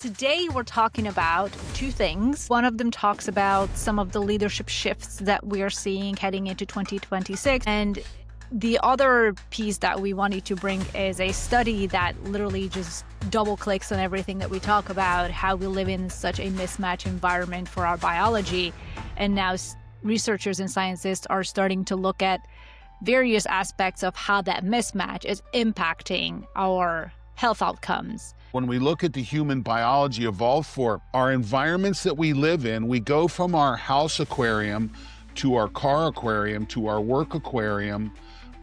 Today, we're talking about two things. One of them talks about some of the leadership shifts that we're seeing heading into 2026. And the other piece that we wanted to bring is a study that literally just double clicks on everything that we talk about, how we live in such a mismatched environment for our biology. And now researchers and scientists are starting to look at various aspects of how that mismatch is impacting our health outcomes. When we look at the human biology evolved for our environments that we live in, we go from our house aquarium to our car aquarium to our work aquarium.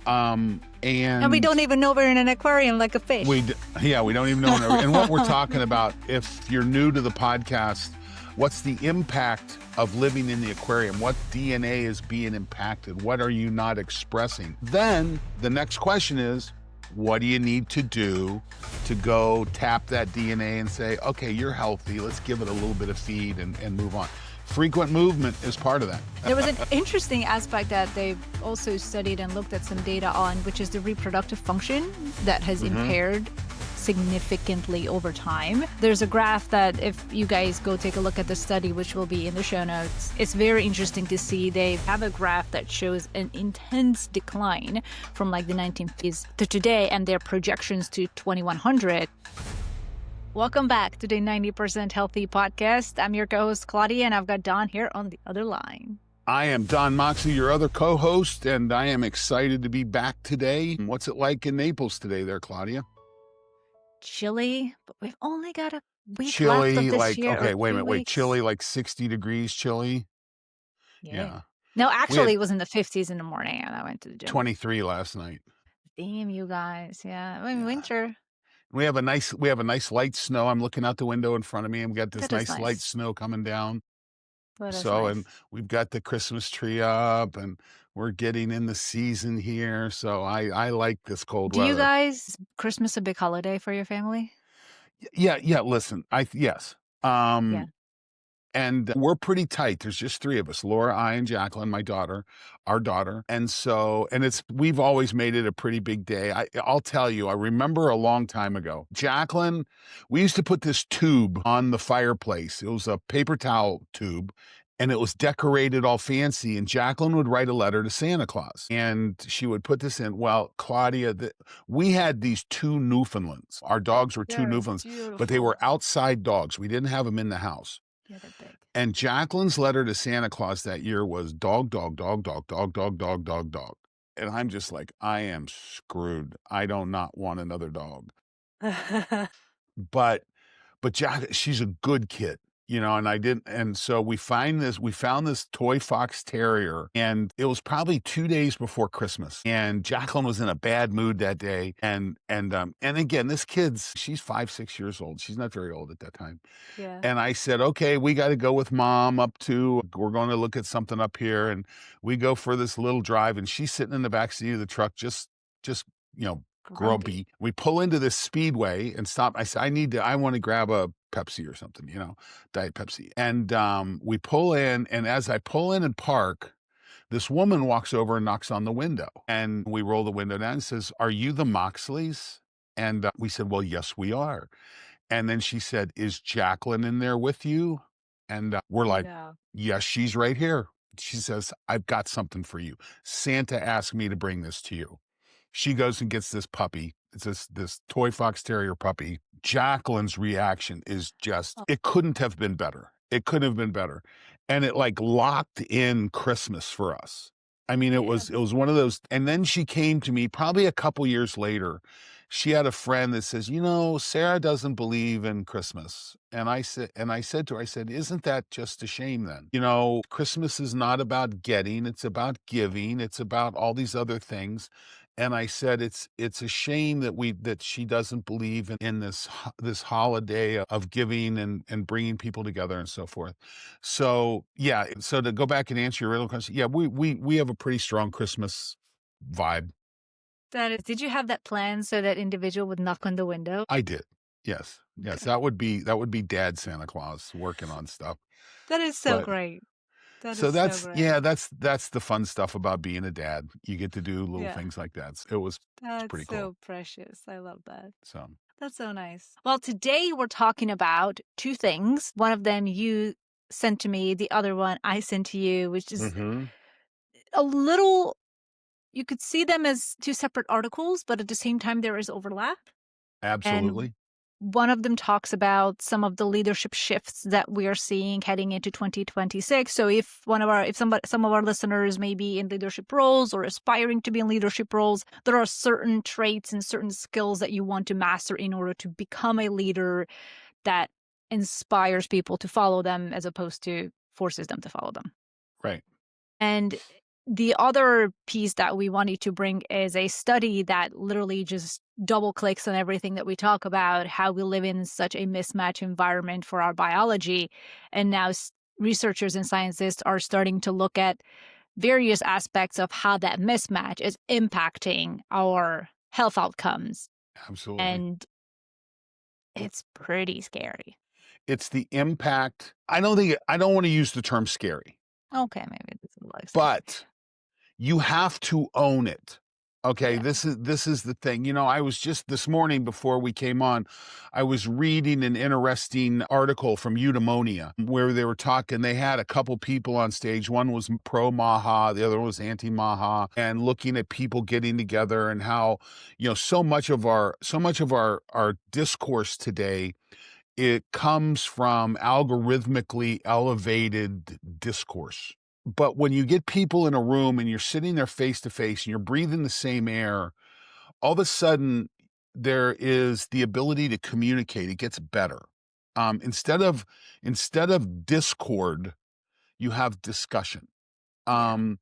And we don't even know we're in an aquarium like a fish. We don't even know. And what we're talking about, if you're new to the podcast, what's the impact of living in the aquarium? What DNA is being impacted? What are you not expressing? Then the next question is, what do you need to do to go tap that DNA and say, okay, you're healthy, let's give it a little bit of feed and move on. Frequent movement is part of that. There was an interesting aspect that they've also studied and looked at some data on, which is the reproductive function that has impaired significantly over time. There's a graph that if you guys go take a look at the study, which will be in the show notes, it's very interesting to see. They have a graph that shows an intense decline from like the 1950s to today and their projections to 2100. Welcome back to the 90% Healthy podcast. I'm your co-host, Klaudia, and I've got Don here on the other line. I am Don Moxley, your other co-host, and I am excited to be back today. What's it like in Naples today there, Klaudia? Chilly, but we've only got a week left of this year. Okay, wait a minute, chilly, like 60 degrees chilly? Yeah. No, actually, it was in the 50s in the morning, and I went to the gym. 23 last night. Damn, you guys. Yeah, I mean, winter. We have a nice light snow. I'm looking out the window in front of me, and we got this nice light snow coming down. And we've got the Christmas tree up, and we're getting in the season here. So I like this cold weather. Do you guys, Christmas a big holiday for your family? Yeah. Listen, yes. And we're pretty tight. There's just three of us, Laura, I, and Jacqueline, our daughter. And we've always made it a pretty big day. I'll tell you, I remember a long time ago, Jacqueline, we used to put this tube on the fireplace. It was a paper towel tube, and it was decorated all fancy. And Jacqueline would write a letter to Santa Claus, and she would put this in. Well, Klaudia, we had these two Newfoundlands. Our dogs were two Newfoundlands, but they were outside dogs. We didn't have them in the house. Yeah, they're big. And Jacqueline's letter to Santa Claus that year was dog, dog, dog, dog, dog, dog, dog, dog, dog. And I'm just like, I am screwed. I do not want another dog. But she's a good kid, and so we found this toy fox terrier, and it was probably 2 days before Christmas, and Jacqueline was in a bad mood that day. And again, she's 5-6 years old. She's not very old at that time. Yeah. And I said, okay, we got to go with Mom we're going to look at something up here. And we go for this little drive, and she's sitting in the back seat of the truck, just, grumpy. We pull into this speedway and stop. I said, I want to grab a Pepsi or something, Diet Pepsi. And we pull in, and as I pull in and park, this woman walks over and knocks on the window. And we roll the window down and says, "Are you the Moxleys?" And we said, "Well, yes, we are." And then she said, "Is Jacqueline in there with you?" And we're like, "Yes, she's right here." She says, "I've got something for you. Santa asked me to bring this to you." She goes and gets this puppy. It's this toy fox terrier puppy. Jacqueline's reaction is just, it couldn't have been better. It couldn't have been better. And it like locked in Christmas for us. I mean, it was one of those. And then she came to me probably a couple years later. She had a friend that says, Sarah doesn't believe in Christmas. And I said to her, isn't that just a shame then? Christmas is not about getting, it's about giving. It's about all these other things. And I said, it's a shame that she doesn't believe in this holiday of giving and bringing people together and so forth. So yeah, so to go back and answer your real question, yeah, we have a pretty strong Christmas vibe. Did you have that plan so that individual would knock on the window? I did. Yes. Okay. That would be Dad Santa Claus working on stuff. That is so great. That's the fun stuff about being a dad. You get to do little things like that. It's pretty cool. So precious. I love that. So That's so nice. Well, today we're talking about two things. One of them you sent to me, the other one I sent to you, which is Mhm. a little, you could see them as two separate articles, but at the same time, there is overlap. And Absolutely. one of them talks about some of the leadership shifts that we are seeing heading into 2026. So if some of our listeners may be in leadership roles or aspiring to be in leadership roles, there are certain traits and certain skills that you want to master in order to become a leader that inspires people to follow them as opposed to forces them to follow them. Right. And the other piece that we wanted to bring is a study that literally just double clicks on everything that we talk about, how we live in such a mismatch environment for our biology. And now researchers and scientists are starting to look at various aspects of how that mismatch is impacting our health outcomes. Absolutely. And it's pretty scary. It's the impact. I don't wanna use the term scary, Okay, maybe this is a little excessive. but you have to own it. Okay, Yeah, this is the thing. I was just this morning before we came on, I was reading an interesting article from Eudaimonia where they were talking. They had a couple people on stage. One was pro Maha, the other was anti Maha, and looking at people getting together and how, so much of our discourse today, it comes from algorithmically elevated discourse. But when you get people in a room and you're sitting there face to face and you're breathing the same air, all of a sudden there is the ability to communicate. It gets better. Instead of discord, you have discussion. yeah, Um,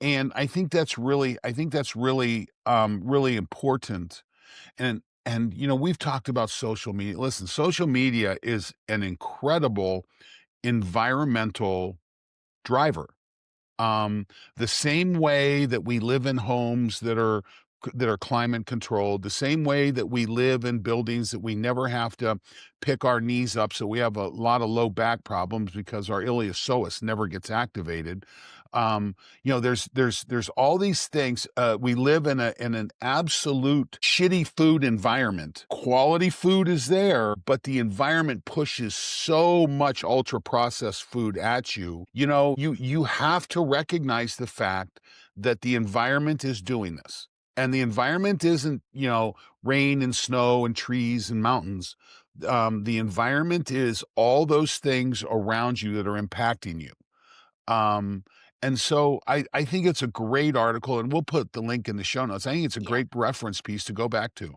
and I think that's really really important. And we've talked about social media. Listen, social media is an incredible environmental driver. Um, the same way that we live in homes that are climate controlled, the same way that we live in buildings that we never have to pick our knees up, so we have a lot of low back problems because our iliopsoas never gets activated. Um, there's all these things. We live in an absolute shitty food environment. Quality food is there, but the environment pushes so much ultra processed food at you. You have to recognize the fact that the environment is doing this. And the environment isn't, rain and snow and trees and mountains. The environment is all those things around you that are impacting you. Um, and so I think it's a great article, and we'll put the link in the show notes. I think it's a yeah. great reference piece to go back to.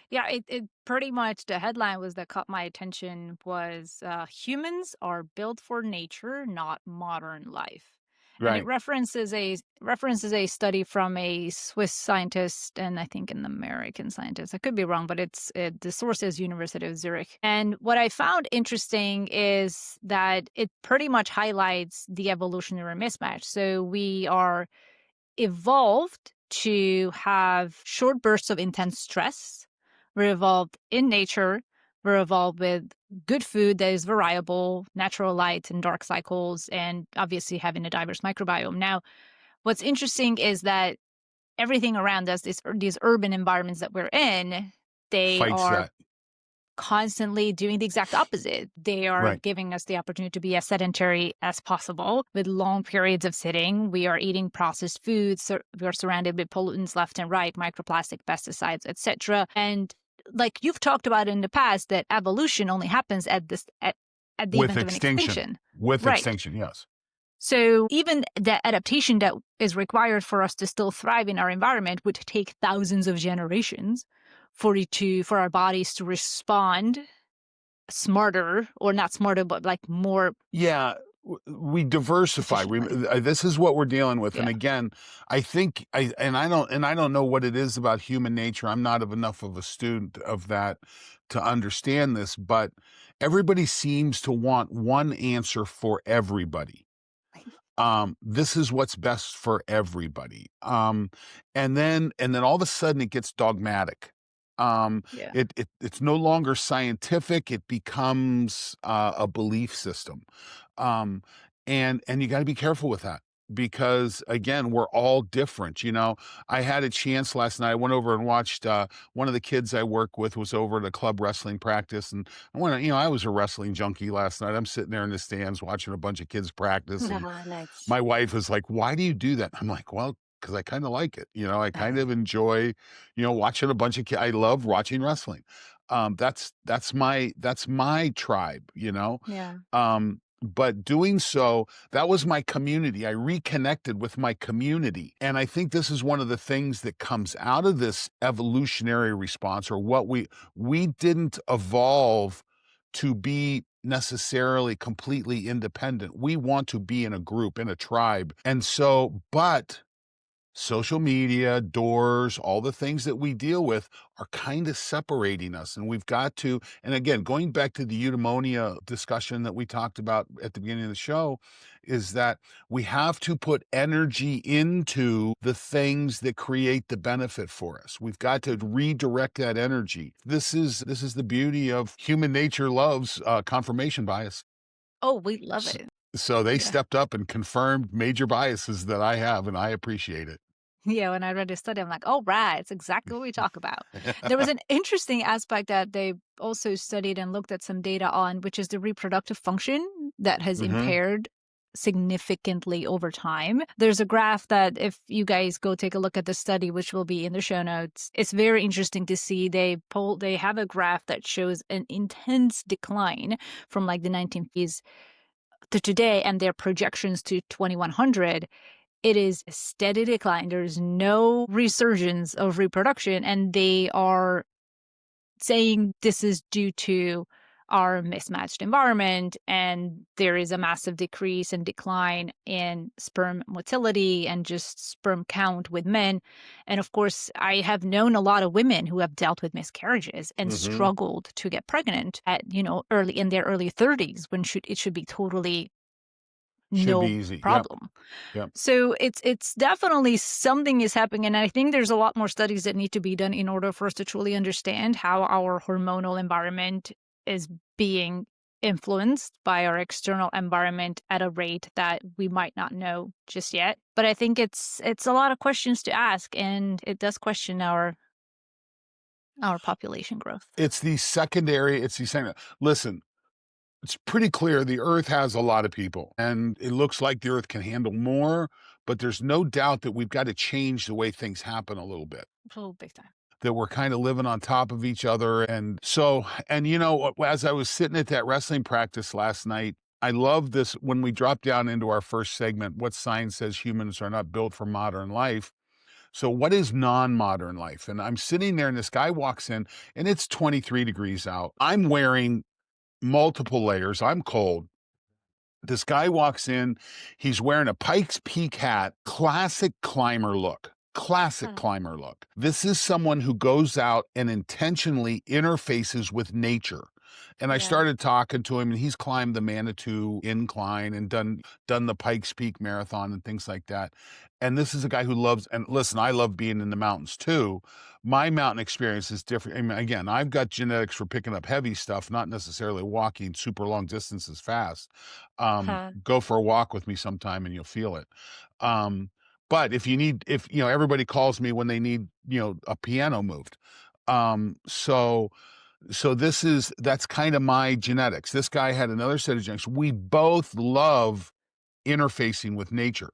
Yeah, it pretty much the headline was that caught my attention was humans are built for nature, not modern life. And it Right. references a study from a Swiss scientist and I think an American scientist. I could be wrong, but the source is University of Zurich. And what I found interesting is that it pretty much highlights the evolutionary mismatch. So we are evolved to have short bursts of intense stress. We're evolved in nature. We're evolved with good food that is variable, natural light and dark cycles, and obviously having a diverse microbiome. Now, what's interesting is that everything around us, these urban environments that we're in, they Fights are that. constantly doing the exact opposite. They are Right. giving us the opportunity to be as sedentary as possible with long periods of sitting. We are eating processed foods. So we are surrounded with pollutants left and right, microplastic, pesticides, etc. And like you've talked about in the past, that evolution only happens at the With event of an extinction. extinction. With Right. extinction, yes. So even the adaptation that is required for us to still thrive in our environment would take thousands of generations for our bodies to respond smarter, or not smarter, but like more. Yeah, we diversify. Efficiently. This is what we're dealing with, and Yeah. again, I think I don't know what it is about human nature. I'm not enough of a student of that to understand this, but everybody seems to want one answer for everybody. This is what's best for everybody. And then all of a sudden it gets dogmatic. Yeah. It's no longer scientific. It becomes a belief system. Um, and you got to be careful with that. because again, we're all different. I had a chance last night. I went over and watched, one of the kids I work with was over at a club wrestling practice. And I was a wrestling junkie last night. I'm sitting there in the stands watching a bunch of kids practice. And Ah, nice. my wife is like, "Why do you do that?" I'm like, "Well, because I kind of like it. I kind of enjoy, watching a bunch of kids. I love watching wrestling. That's my tribe. Yeah. But doing so, that was my community. I reconnected with my community. And I think this is one of the things that comes out of this evolutionary response, or what we didn't evolve to be necessarily completely independent. We want to be in a group, in a tribe. And so, but social media, doors, all the things that we deal with are kind of separating us. And we've got to, and again, going back to the eudaimonia discussion that we talked about at the beginning of the show, is that we have to put energy into the things that create the benefit for us. We've got to redirect that energy. This is the beauty of human nature loves confirmation bias. Oh, we love S- it. So they Yeah. stepped up and confirmed major biases that I have, and I appreciate it. Yeah, when I read the study, I'm like, oh, right, it's exactly what we talk about. There was an interesting aspect that they also studied and looked at some data on, which is the reproductive function that has Hmm. impaired significantly over time. There's a graph that if you guys go take a look at the study, which will be in the show notes, it's very interesting to see. They have a graph that shows an intense decline from like the 1950s to today, and their projections to 2100. It is a steady decline. There's no resurgence of reproduction, and they are saying this is due to our mismatched environment, and there is a massive decrease and decline in sperm motility and just sperm count with men. And of course, I have known a lot of women who have dealt with miscarriages and Hmm. struggled to get pregnant at, early in their early 30s, when it should be totally Should be no easy. Yep. problem. Yep. So it's definitely something is happening, and I think there's a lot more studies that need to be done in order for us to truly understand how our hormonal environment is being influenced by our external environment at a rate that we might not know just yet. But I think it's a lot of questions to ask, and it does question our population growth. It's the secondary. Listen, it's pretty clear the earth has a lot of people, and it looks like the earth can handle more, but there's no doubt that we've got to change the way things happen a little bit. Oh, big time. That we're kind of living on top of each other. And so, and as I was sitting at that wrestling practice last night, I love this when we drop down into our first segment, what science says humans are not built for modern life. So, what is non modern life? And I'm sitting there, and this guy walks in, and it's 23 degrees out. I'm wearing multiple layers. I'm cold. This guy walks in, he's wearing a Pikes Peak hat, classic climber look. Classic Huh. climber look. This is someone who goes out and intentionally interfaces with nature. And I Yeah. started talking to him, and he's climbed the Manitou incline and done the Pikes Peak marathon and things like that. And this is a guy who loves, and listen, I love being in the mountains too. My mountain experience is different. I mean, again, I've got genetics for picking up heavy stuff, not necessarily walking super long distances fast. Huh. Go for a walk with me sometime and you'll feel it. Um, but if everybody calls me when they need, a piano moved. So that's kind of my genetics. This guy had another set of genetics. We both love interfacing with nature.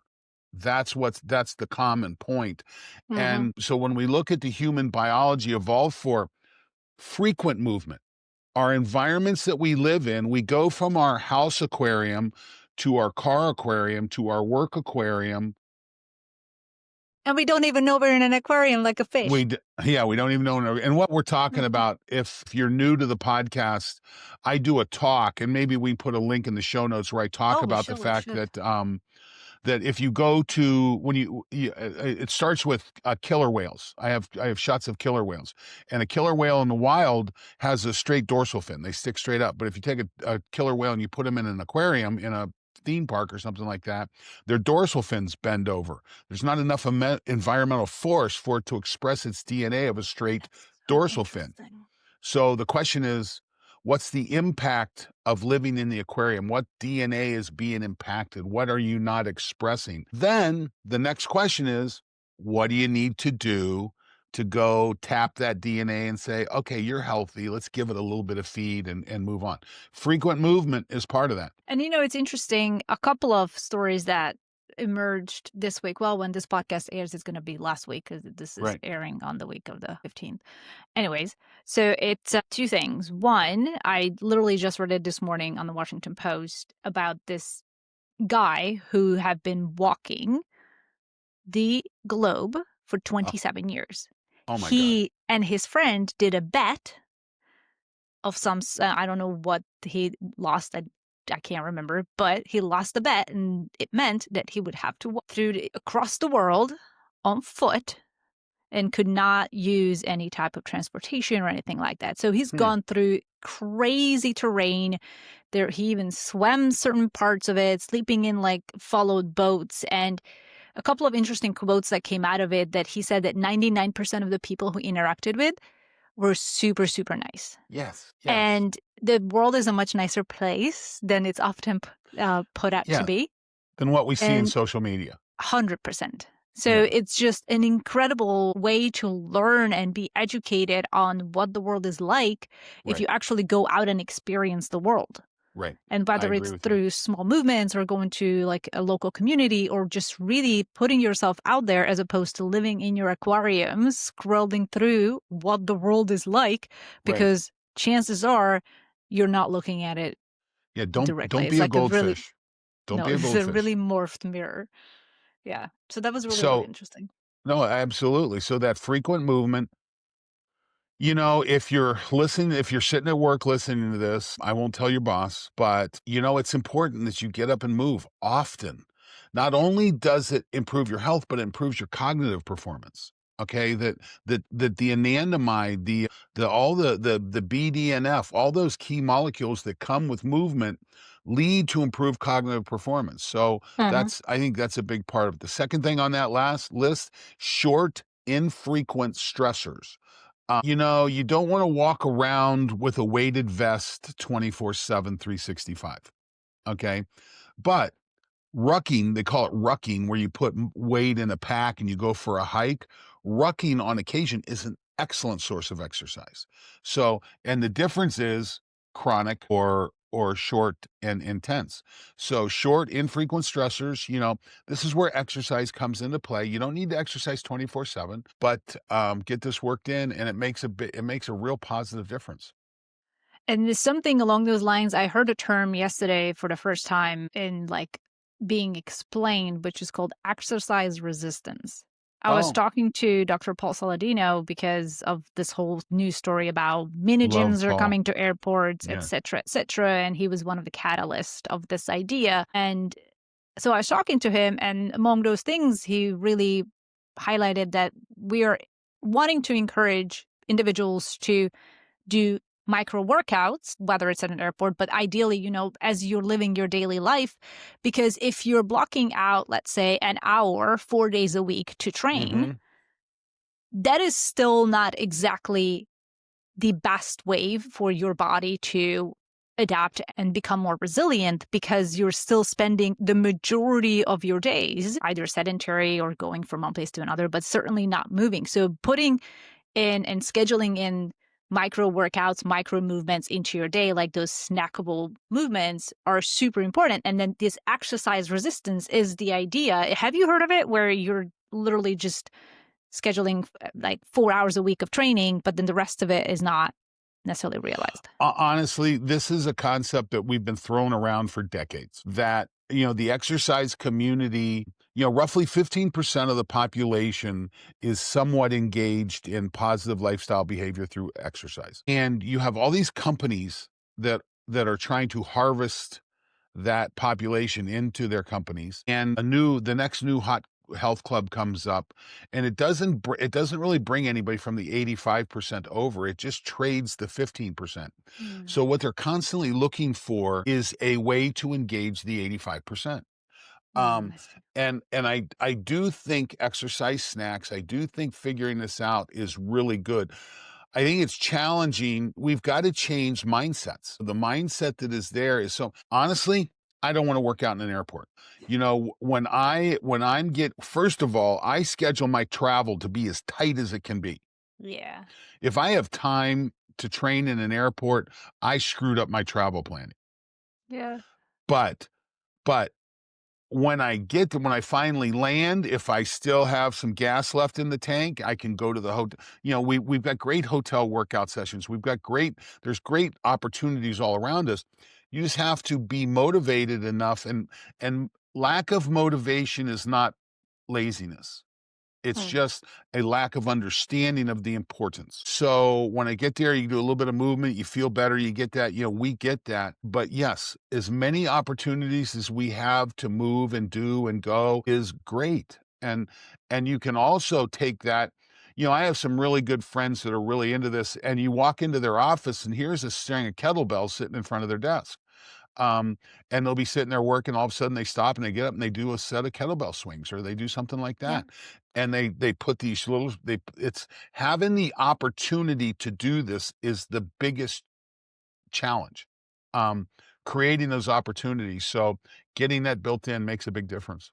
That's the common point. Mm-hmm. And so when we look at the human biology evolved for frequent movement, our environments that we live in, we go from our house aquarium to our car aquarium to our work aquarium. And we don't even know we're in an aquarium like a fish. Yeah, we don't even know. And what we're talking Mm-hmm. about, if you're new to the podcast, I do a talk, and maybe we put a link in the show notes where I talk Oh, we about the should. We fact should. that if you go to when it starts with killer whales. I have shots of killer whales, and a killer whale in the wild has a straight dorsal fin. They stick straight up. But if you take a killer whale and you put them in an aquarium in a theme park or something like that, their dorsal fins bend over. There's not enough environmental force for it to express its DNA of a straight That's so dorsal fin. interesting. So the question is, What's the impact of living in the aquarium? What DNA is being impacted? What are you not expressing? Then the next question is, what do you need to do to go tap that DNA and say, okay, you're healthy. Let's give it a little bit of feed and move on. Frequent movement is part of that. And it's interesting. A couple of stories that emerged this week. Well, when this podcast airs, it's going to be last week because this is Right. airing on the week of the 15th. Anyways, so it's two things. One, I literally just read it this morning on the Washington Post about this guy who had been walking the globe for Oh, 27 years. oh my God. He and his friend did a bet of some, I don't know what he lost. I can't remember, but he lost the bet, and it meant that he would have to walk across the world on foot and could not use any type of transportation or anything like that. So he's Hmm. gone through crazy terrain. There, he even swam certain parts of it, sleeping in like followed boats. And a couple of interesting quotes that came out of it, that he said that 99% of the people who interacted with were super, super nice. Yes. Yes. And the world is a much nicer place than it's often put out to Yeah. be. Than what we see in And social media. 100%. Yeah. So it's just an incredible way to learn and be educated on what the world is like if Right. you actually go out and experience the world. Right. And I whether agree it's with you. through small movements or going to like a local community or just really putting yourself out there as opposed to living in your aquarium, scrolling through what the world is like, Right. because chances are you're not looking at it Yeah. directly. Don't It's be a like a really, goldfish. Don't no, be a it's a goldfish. really morphed mirror. Yeah. So that was really, really So interesting. no, absolutely. So that frequent movement, if you're listening, if you're sitting at work listening to this, I won't tell your boss, but it's important that you get up and move often. Not only does it improve your health, but it improves your cognitive performance. Okay, that the anandamide, the all the BDNF, all those key molecules that come with movement lead to improved cognitive performance. So Mhm. I think that's a big part of it. The second thing on that last list, short, infrequent stressors. You don't want to walk around with a weighted vest 24/7, 365. Okay. But rucking, they call it rucking, where you put weight in a pack and you go for a hike. Rucking on occasion is an excellent source of exercise. So, and the difference is chronic or short and intense. So short, infrequent stressors, this is where exercise comes into play. You don't need to exercise 24/7, but get this worked in, and it makes a real positive difference. And there's something along those lines. I heard a term yesterday for the first time in like being explained, which is called exercise resistance. I was Oh, talking to Dr. Paul Saladino because of this whole news story about mini love gyms are Paul. coming to airports, et Yes. cetera, et cetera. And he was one of the catalysts of this idea. And so I was talking to him, and among those things, he really highlighted that we are wanting to encourage individuals to do micro workouts, whether it's at an airport, but ideally, as you're living your daily life. Because if you're blocking out, let's say, an hour, 4 days a week to train, Hmm. that is still not exactly the best way for your body to adapt and become more resilient, because you're still spending the majority of your days either sedentary or going from one place to another, but certainly not moving. So putting in and scheduling in micro workouts, micro movements into your day, like those snackable movements, are super important. And then this exercise resistance is the idea. Have you heard of it, where you're literally just scheduling like 4 hours a week of training, but then the rest of it is not necessarily realized? Honestly, this is a concept that we've been throwing around for decades. That, the exercise community, roughly 15% of the population is somewhat engaged in positive lifestyle behavior through exercise. And you have all these companies that are trying to harvest that population into their companies, and the next new hot health club comes up, and it doesn't really bring anybody from the 85% over. It just trades the 15%. Mm. So what they're constantly looking for is a way to engage the 85%. um I see. and I do think exercise snacks, I do think figuring this out is really good. I think it's challenging. We've got to change mindsets. The mindset that is there is so honestly, I don't want to work out in an airport. You know, when I'm get first of all, I schedule my travel to be as tight as it can be. Yeah. If I have time to train in an airport, I screwed up my travel planning. Yeah. But but when I finally land, if I still have some gas left in the tank, I can go to the hotel. You know, we've got great hotel workout sessions. There's great opportunities all around us. You just have to be motivated enough, and lack of motivation is not laziness. It's Hmm. just a lack of understanding of the importance. So when I get there, you do a little bit of movement, you feel better, you get that, we get that. But yes, as many opportunities as we have to move and do and go is great. And you can also take that, I have some really good friends that are really into this, and you walk into their office and here's a string of kettlebells sitting in front of their desk. Um, and they'll be sitting there working, all of a sudden they stop and they get up and they do a set of kettlebell swings or they do something like Yeah. that. And they put these little they it's having the opportunity to do this is the biggest challenge. Um, Creating those opportunities. So getting that built in makes a big difference.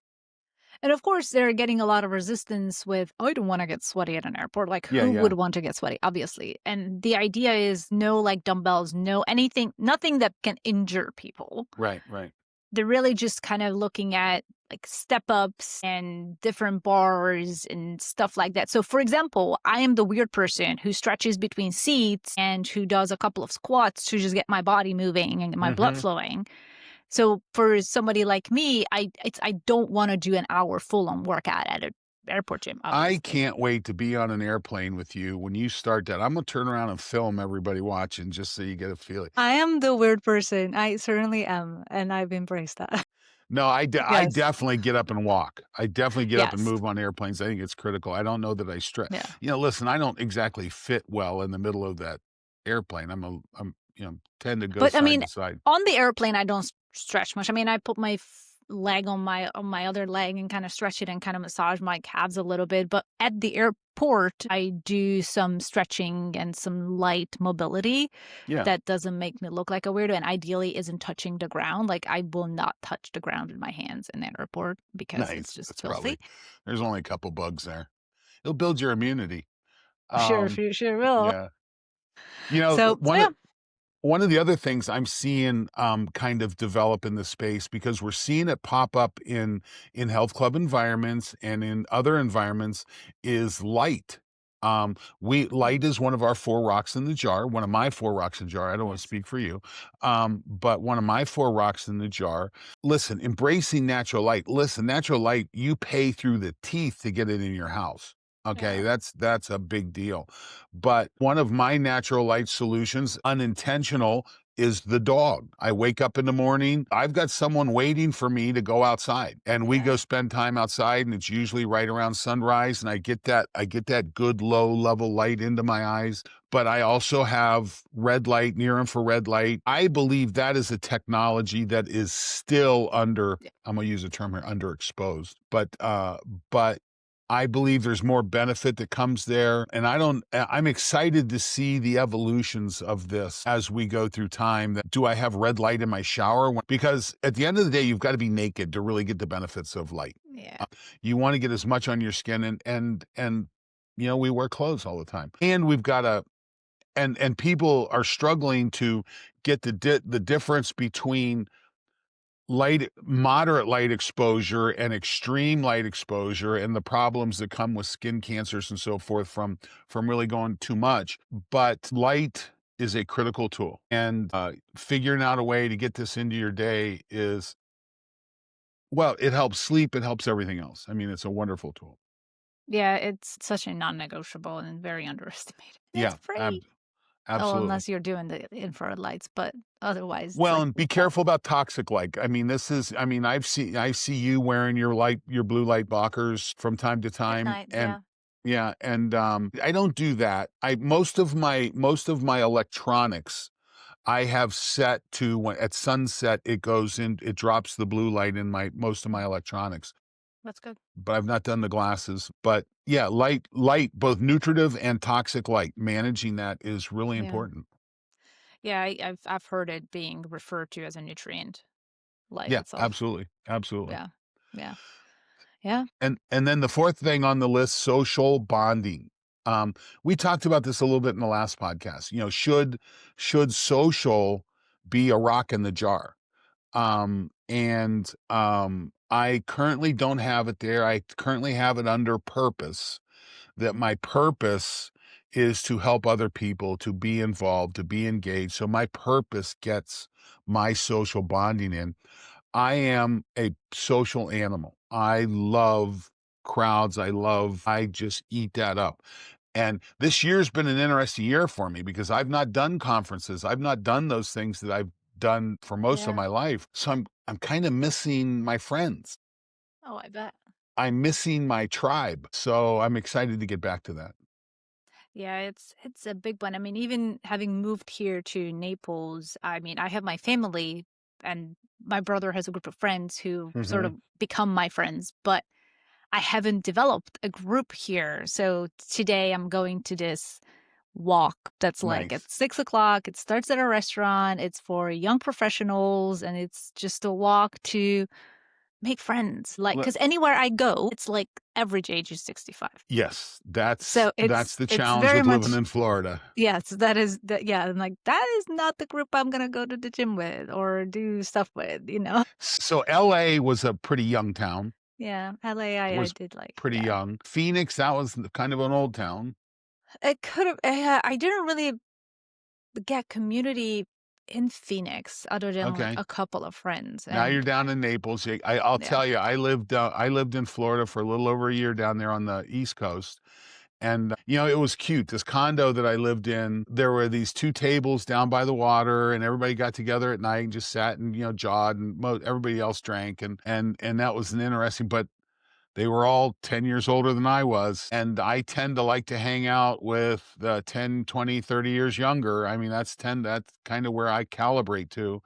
And of course, they're getting a lot of resistance with, "I don't wanna get sweaty at an airport." Like, Yeah, who yeah. would want to get sweaty? Obviously. And the idea is no, like, dumbbells, no anything nothing that can injure people. Right, right. They're really just kind of looking at, like, step ups and different bars and stuff like that. So, for example, I am the weird person who stretches between seats and who does a couple of squats to just get my body moving and my blood Hmm. flowing. So for somebody like me, I don't wanna do an hour full-on workout at an airport gym, I obviously. can't wait to be on an airplane with you when you start that. I'm gonna turn around and film everybody watching just so you get a feeling. I am the weird person. I certainly am, and I've embraced that. No, I Yes. definitely get up and walk. I definitely get up and Yes. move on airplanes. I think it's critical. I don't know that I Yeah. listen, I don't exactly fit well in the middle of that airplane. Tend to go But, I side mean, to side. on the airplane, I don't stretch much. I mean, I put my leg on my other leg and kinda stretch it and kinda massage my calves a little bit, but at the airport, I do some stretching and some light mobility Yeah, that doesn't make me look like a weirdo and ideally isn't touching the ground. Like, I will not touch the ground with my hands in that airport because it's nice. just That's filthy. probably there's only a couple bugs there. It'll build your immunity. Um, Sure will. yeah. You know, So yeah. one of the other things I'm seeing kind of develop in the space because we're seeing it pop up in health club environments and in other environments is light. We Mm, light is one of our four rocks in the jar, one of my four rocks in the jar. I don't want to yes. speak for you, but one of my four rocks in the jar. Listen, embracing natural light. Listen, natural light, you pay through the teeth to get it in your house. Okay, Yeah. that's a big deal. But one of my natural light solutions, unintentional, is the dog. I wake up in the morning, I've got someone waiting for me to go outside, and we Yeah. go spend time outside, and it's usually right around sunrise, and I get that good low level light into my eyes. But I also have red light, near infrared light. I believe that is a technology that is still under, Yeah. I'm gonna use a term here, underexposed. But I believe there's more benefit that comes there. And I'm excited to see the evolutions of this as we go through time. That do I have red light in my shower? Because at the end of the day, you've got to be naked to really get the benefits of light. Yeah. Uh, You want to get as much on your skin we wear clothes all the time. And we've got a, and people are struggling to get the difference between moderate light exposure and extreme light exposure and the problems that come with skin cancers and so forth from really going too much. But light is a critical tool, and figuring out a way to get this into your day is, well, it helps sleep, it helps everything else. I mean, it's a wonderful tool. Yeah, it's such a non-negotiable and very underestimated. It's Yeah, free. Oh, absolutely. unless you're doing the infrared lights, but otherwise it's Well, like and be free stuff. careful about toxic light. I mean, I see you wearing your blue light blockers from time to At time, night, and yeah. yeah, and I don't do that. I most of my electronics I have set to when at sunset it drops the blue light in my most of my electronics. That's good. but I've not done the glasses. But yeah, light, both nutritive and toxic light, managing that is really Yeah. important. Yeah, I've heard it being referred to as a nutrient, light Yeah, itself. absolutely, absolutely. Yeah. Yeah. Yeah. And then the fourth thing on the list, social bonding. Um, we talked about this a little bit in the last podcast. You know, should social be a rock in the jar? I currently don't have it there. I currently have it under purpose, that my purpose is to help other people, to be involved, to be engaged. So my purpose gets my social bonding in. I am a social animal. I love crowds. I just eat that up. And this year's been an interesting year for me because I've not done conferences. I've not done those things that I've done for most of Yeah. my life. So I'm kind of missing my friends. Oh, I bet. I'm missing my tribe. So I'm excited to get back to that. Yeah, it's a big one. I mean, even having moved here to Naples, I mean, I have my family and my brother has a group of friends who sort Hmm. of become my friends, but I haven't developed a group here. So today I'm going to this walk that's like at Nice. 6 o'clock. It starts at a restaurant. It's for young professionals and it's just a walk to make friends. Like, Le- because anywhere I go, it's like average age is 65. Yes, So that's the it's challenge very with living much in Florida. yes, that is that yeah, I'm like, that is not the group I'm gonna go to the gym with or do stuff with? So LA was a pretty young town. Yeah, LA, I Was did like, pretty yeah. young. Phoenix, that was kind of an old town. It could have, yeah, I didn't really get community in Phoenix other than like Okay. a couple of friends, Now you're and down in Naples. I'll yeah, tell you, I lived in Florida for a little over a year down there on the East Coast. And, you know, it was cute. This condo that I lived in, there were these two tables down by the water, and everybody got together at night and just sat and, you know, jawed, and everybody else drank. And that was an interesting, but they were all 10 years older than I was. And I tend to like to hang out with the 10, 20, 30 years younger. I mean, that's kind of where I calibrate to.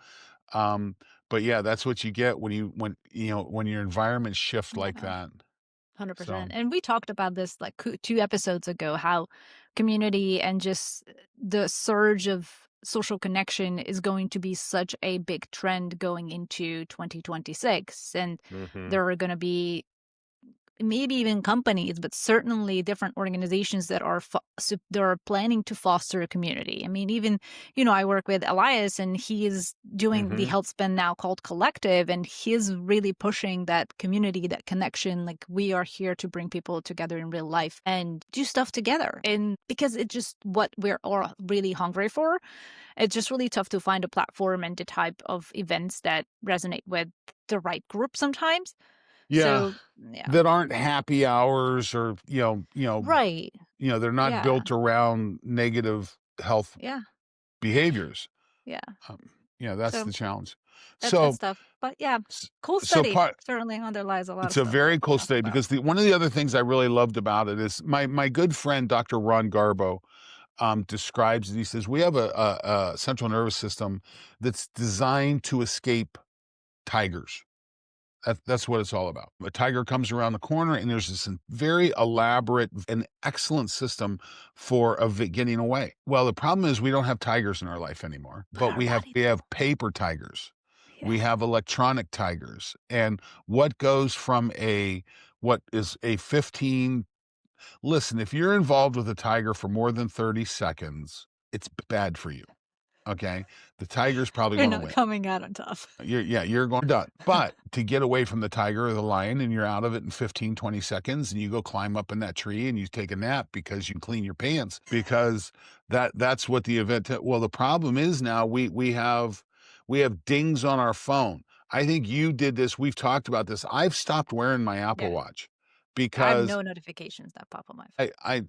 Um, but yeah, that's what you get when your environment shift like yeah, that. So 100%. And we talked about this like 2 episodes ago, how community and just the surge of social connection is going to be such a big trend going into 2026, and hmm there are going to be maybe even companies, but certainly different organizations that are that are planning to foster a community. I mean, even I work with Elias, and he is doing the hmm healthspan now called Collective, and he's really pushing that community, that connection. Like, we are here to bring people together in real life and do stuff together, and because it's just what we're all really hungry for. It's just really tough to find a platform and the type of events that resonate with the right group sometimes. Yeah, So yeah. that aren't happy hours, or Right. they're not Yeah. built around negative health Yeah. behaviors. Yeah. Um, that's So the challenge. that's So, tough. But yeah, s- cool so study. part Certainly underlies a lot of it's a stuff that very we cool talked study about. because one of the other things I really loved about it is my good friend Dr. Ron Garbo describes it. He says we have a central nervous system that's designed to escape tigers. That's what it's all about. A tiger comes around the corner, and there's this very elaborate and excellent system for getting away. Well, the problem is we don't have tigers in our life anymore, But but our we bodies do. have paper tigers. We Yeah. have electronic tigers. And what goes from what is a 15 listen, if you're involved with a tiger for more than 30 seconds, it's bad for you. Okay? The tiger's probably You're going to not win. coming out on top. You're going done. But to get away from the tiger or the lion, and you're out of it in 15, 20 seconds, and you go climb up in that tree and you take a nap because you clean your pants, because that's what the event. Well, the problem is now we have dings on our phone. I think you did this. We've talked about this. I've stopped wearing my Apple Yeah. Watch I have because no notifications that pop on my phone.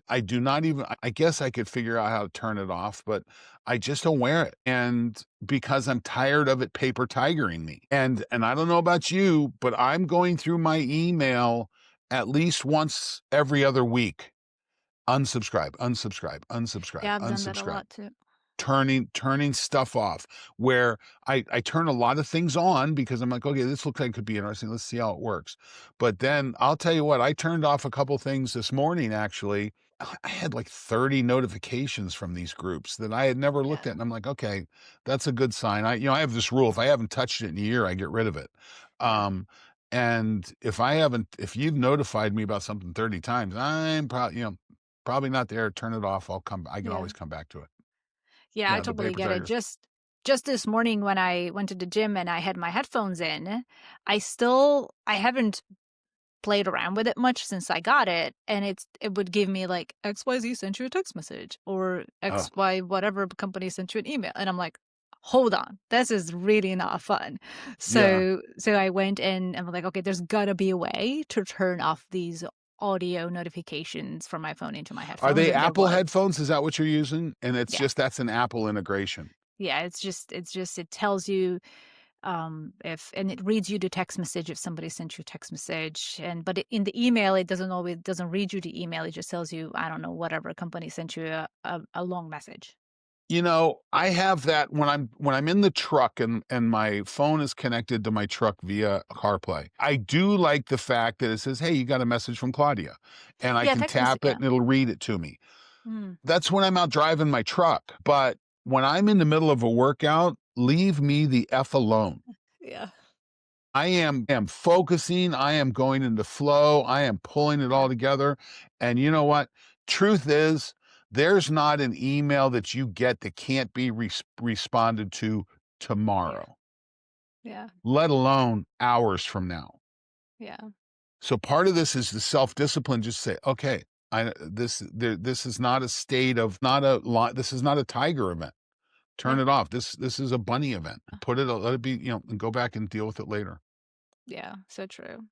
I do not even. I guess I could figure out how to turn it off, but I just don't wear it. And because I'm tired of it paper tigering me. And I don't know about you, but I'm going through my email at least once every other week. Unsubscribe, unsubscribe, unsubscribe, Yeah, I've done that a unsubscribe. lot too. turning stuff off, where I turn a lot of things on because I'm like, okay, this looks like it could be interesting. Let's see how it works. But then I'll tell you what, I turned off a couple things this morning actually. I had like 30 notifications from these groups that I had never looked Yeah. at. And I'm like, okay, that's a good sign. I have this rule. If I haven't touched it in a year, I get rid of it. Yeah. Um, and if you've notified me about something 30 times, I'm probably, probably not there. Turn it off. I can Yeah. always come back to it. Yeah, I Yeah, the totally paper get it. tiger. Just this morning when I went to the gym and I had my headphones in, I haven't played around with it much since I got it, and it would give me like XYZ sent you a text message or Oh, XY whatever company sent you an email. And I'm like, hold on, this is really not fun. yeah. So I went and I'm like, okay, there's gotta be a way to turn off these audio notifications from my phone into my Are headphones, they and there Apple was. headphones? Is that what you're using? And Yeah. that's an Apple integration. Yeah, it tells you if and it reads you the text message if somebody sent you a text message, in the email it doesn't read you the email. It just tells you, I don't know, whatever company sent you a long message. I have that when I'm in the truck and my phone is connected to my truck via CarPlay. I do like the fact that it says, "Hey, you got a message from Claudia," and I Yeah, can text message. tap it Yeah. and it'll read it to me. Mm, That's when I'm out driving my truck. But when I'm in the middle of a workout, leave me the F alone. yeah. I am focusing, I am going into flow, I am pulling it Yeah. all together. And you know what? Truth is, there's not an email that you get that can't be responded to Yeah. tomorrow, Yeah. let alone hours from now. Yeah. So part of this is the self-discipline. Just say, okay, this is not a state of not a this is not a tiger event. Turn Yeah. it off. This is a bunny event. Let it be, and go back and deal with it later. Yeah. So true.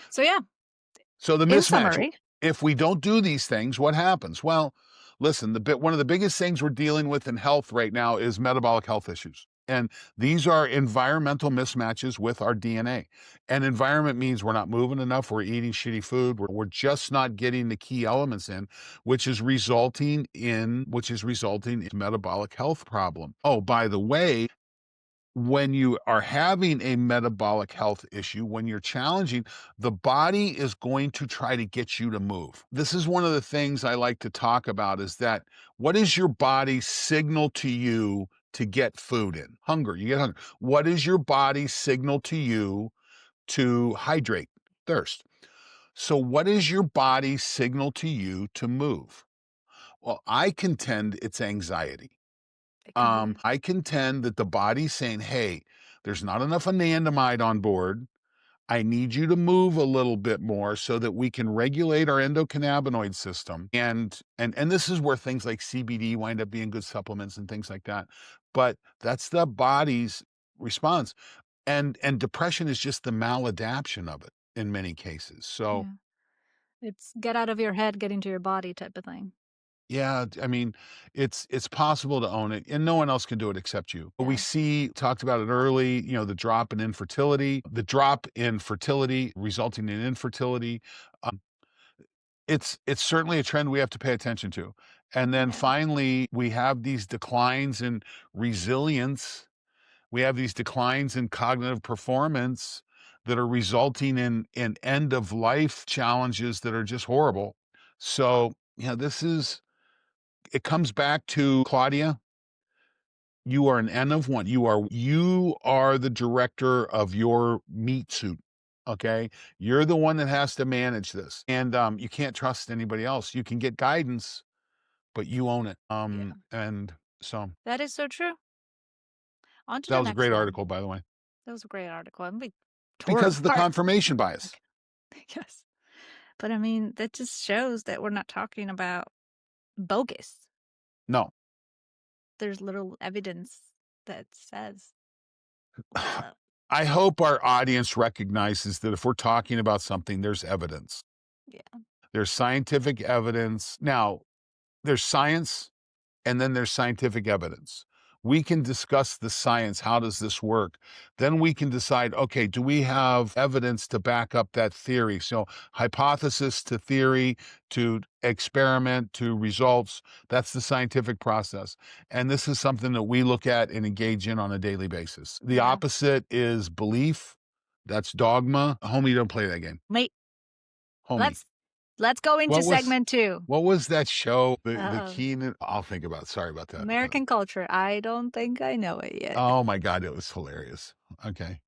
So yeah, So the in mismatch, summary. if we don't do these things, what happens? Well, listen, one of the biggest things we're dealing with in health right now is metabolic health issues. And these are environmental mismatches with our DNA. And environment means we're not moving enough, we're eating shitty food, we're just not getting the key elements in, which is resulting in metabolic health problem. Oh, by the way, when you are having a metabolic health issue, when you're challenging, the body is going to try to get you to move. This is one of the things I like to talk about is that what is your body signal to you to get food in? Hunger, you get hunger. What is your body signal to you to hydrate? Thirst. So, what is your body signal to you to move? Well, I contend it's anxiety. It could be. I contend that the body's saying, hey, there's not enough anandamide on board. I need you to move a little bit more so that we can regulate our endocannabinoid system. And this is where things like CBD wind up being good supplements and things like that. But that's the body's response. And depression is just the maladaption of it in many cases. So Yeah. It's get out of your head, get into your body type of thing. yeah, I mean, it's possible to own it, and no one else can do it except you. We Yeah. talked about it early, the drop in fertility resulting in infertility. Um, it's certainly a trend we have to pay attention to. And then Yeah. finally, we have these declines in resilience. We have these declines in cognitive performance that are resulting in end of life challenges that are just horrible. So, it comes back to Claudia. You are an N of one. You are the director of your meat suit. Okay. You're the one that has to manage this. And you can't trust anybody else. You can get guidance, but you own it. Yeah. And so That is so true. On to that the was a next great one. article, by the way, That was a great article, and we tore it because of the apart. confirmation bias. Okay. Yes. But I mean, that just shows that we're not talking about bogus. No, There's little evidence that says what's up. I hope our audience recognizes that if we're talking about something, there's evidence. Yeah. There's scientific evidence. Now, there's science and then there's scientific evidence. We can discuss the science. How does this work? Then we can decide, okay, do we have evidence to back up that theory? So hypothesis to theory to experiment to results, that's the scientific process. And this is something that we look at and engage in on a daily basis. The Yeah. opposite is belief. That's dogma. Homie, don't play that game. Wait, Homie. let's go into What was segment 2. what was that show? The Uh-oh. Keenan. I'll think about it. Sorry about that. American culture. I don't think I know it yet. Oh my God, it was hilarious. Okay.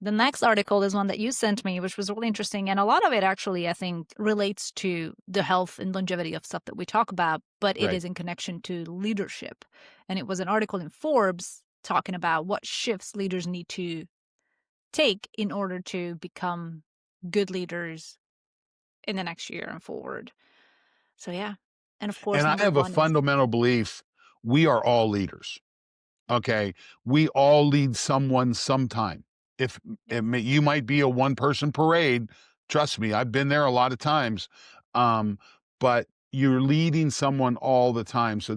The next article is one that you sent me, which was really interesting. And a lot of it actually, I think, relates to the health and longevity of stuff that we talk about, but it Right. is in connection to leadership. And it was an article in Forbes talking about what shifts leaders need to take in order to become good leaders in the next year and forward. So, yeah. And of course, And I number have a one is, fundamental belief we are all leaders. Okay. We all lead someone sometime. If you might be a one person parade, trust me, I've been there a lot of times. But you're leading someone all the time. So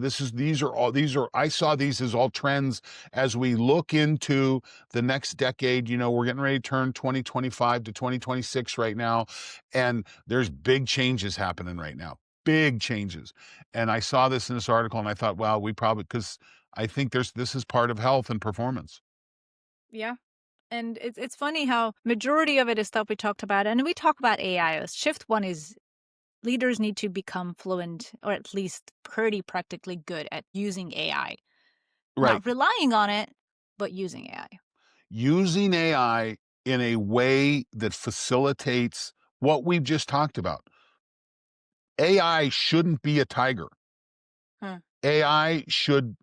I saw these as all trends as we look into the next decade. We're getting ready to turn 2025 to 2026 right now. And there's big changes happening right now. Big changes. And I saw this in this article and I thought, wow, because I think this is part of health and performance. yeah. And it's funny how majority of it is stuff we talked about. And we talk about AI. Shift one is leaders need to become fluent or at least pretty practically good at using AI. Right. Not relying on it, but using AI. Using AI in a way that facilitates what we've just talked about. AI shouldn't be a tiger. Huh. AI should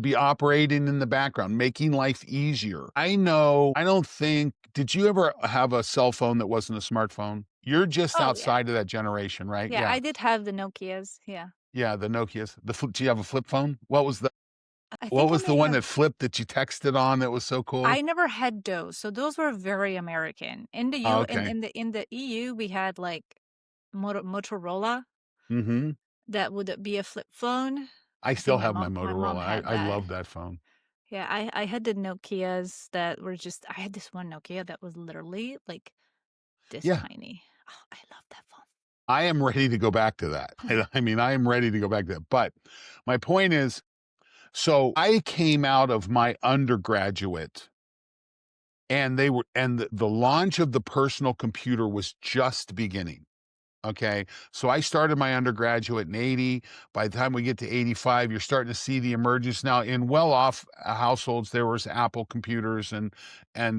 be operating in the background, making life easier. I don't think, did you ever have a cell phone that wasn't a smartphone? You're just Oh, yeah. outside of that generation, right? Yeah, Yeah. I did have the Nokias. Yeah. Yeah, the Nokias. Do you have a flip phone? What was I what think I was the may one have. that flipped that you texted on that was so cool? I never had those. So those were very American. In the Oh, U okay. in the EU, we had like Motorola Mhm. that would be a flip phone. I I think still have my my mom Motorola. I had I that. love that phone. Yeah, I had the Nokias that were just I had this one Nokia that was literally like this Yeah, tiny. Oh, I love that phone. I am ready to go back to that. I mean, I am ready to go back to that. But my point is, so I came out of my undergraduate and the launch of the personal computer was just beginning. Okay. So I started my undergraduate in 80. By the time we get to 85, you're starting to see the emergence. Now, in well-off households, there was Apple computers and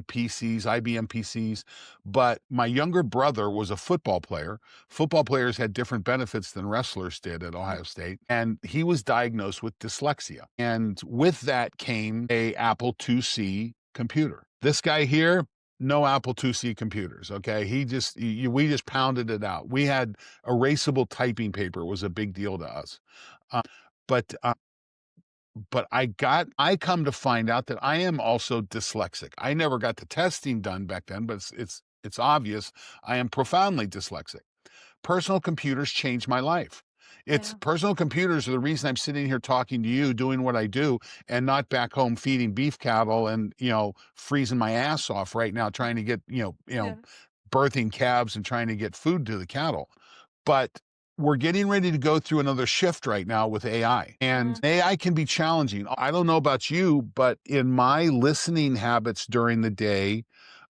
PCs, IBM PCs. But my younger brother was a football player. Football players had different benefits than wrestlers did at Ohio State. And he was diagnosed with dyslexia. And with that came a Apple IIc computer. This guy here, no Apple IIc computers. Okay, we just pounded it out. We had erasable typing paper was a big deal to us, uh, but I come to find out that I am also dyslexic. I never got the testing done back then, but it's obvious I am profoundly dyslexic. Personal computers changed my life. It's Yeah. personal computers are the reason I'm sitting here talking to you, doing what I do, and not back home feeding beef cattle and freezing my ass off right now trying to get Yeah. birthing calves and trying to get food to the cattle. But we're getting ready to go through another shift right now with AI. And AI can be challenging. I don't know about you, but in my listening habits during the day,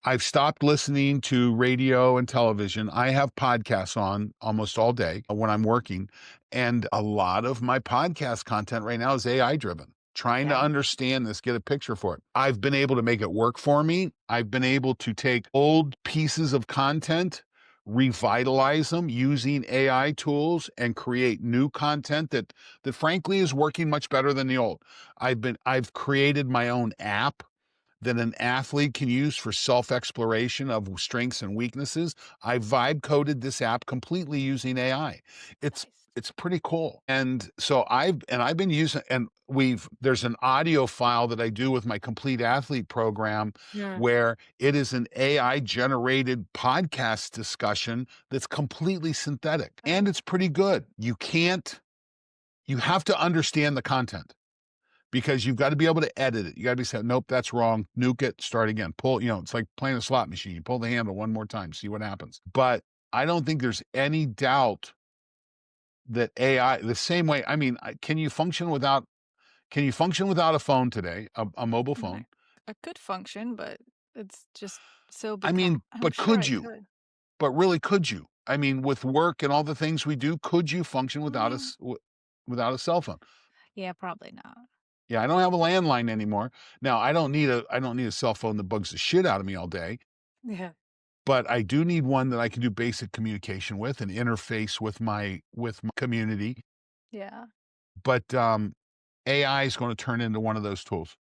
I've stopped listening to radio and television. I have podcasts on almost all day when I'm working. And a lot of my podcast content right now is AI driven. Trying to Yeah. understand this, get a picture for it. I've been able to make it work for me. I've been able to take old pieces of content, revitalize them using AI tools and create new content that frankly is working much better than the old. I've created my own app that an athlete can use for self-exploration of strengths and weaknesses. I vibe coded this app completely using AI. It's Nice. it's pretty cool. And so I've been using and there's an audio file that I do with my complete athlete program Yeah. where it is an AI generated podcast discussion that's completely synthetic and it's pretty good. You have to understand the content. because you've got to be able to edit it. You got to be saying, nope, that's wrong. Nuke it, start again. Pull, it's like playing a slot machine. You pull the handle one more time, see what happens. But I don't think there's any doubt that AI, the same way, I mean, can you function without a phone today, a mobile I phone? I could function, but it's just so I become mean, I'm but sure could I you? could. But really, could you? I mean, with work and all the things we do, could you function without Yeah. without a cell phone? Yeah, probably not. Yeah, I don't have a landline anymore. Now, I don't need a cell phone that bugs the shit out of me all day, Yeah. but I do need one that I can do basic communication with and interface with my community. Yeah. But AI is going to turn into one of those tools.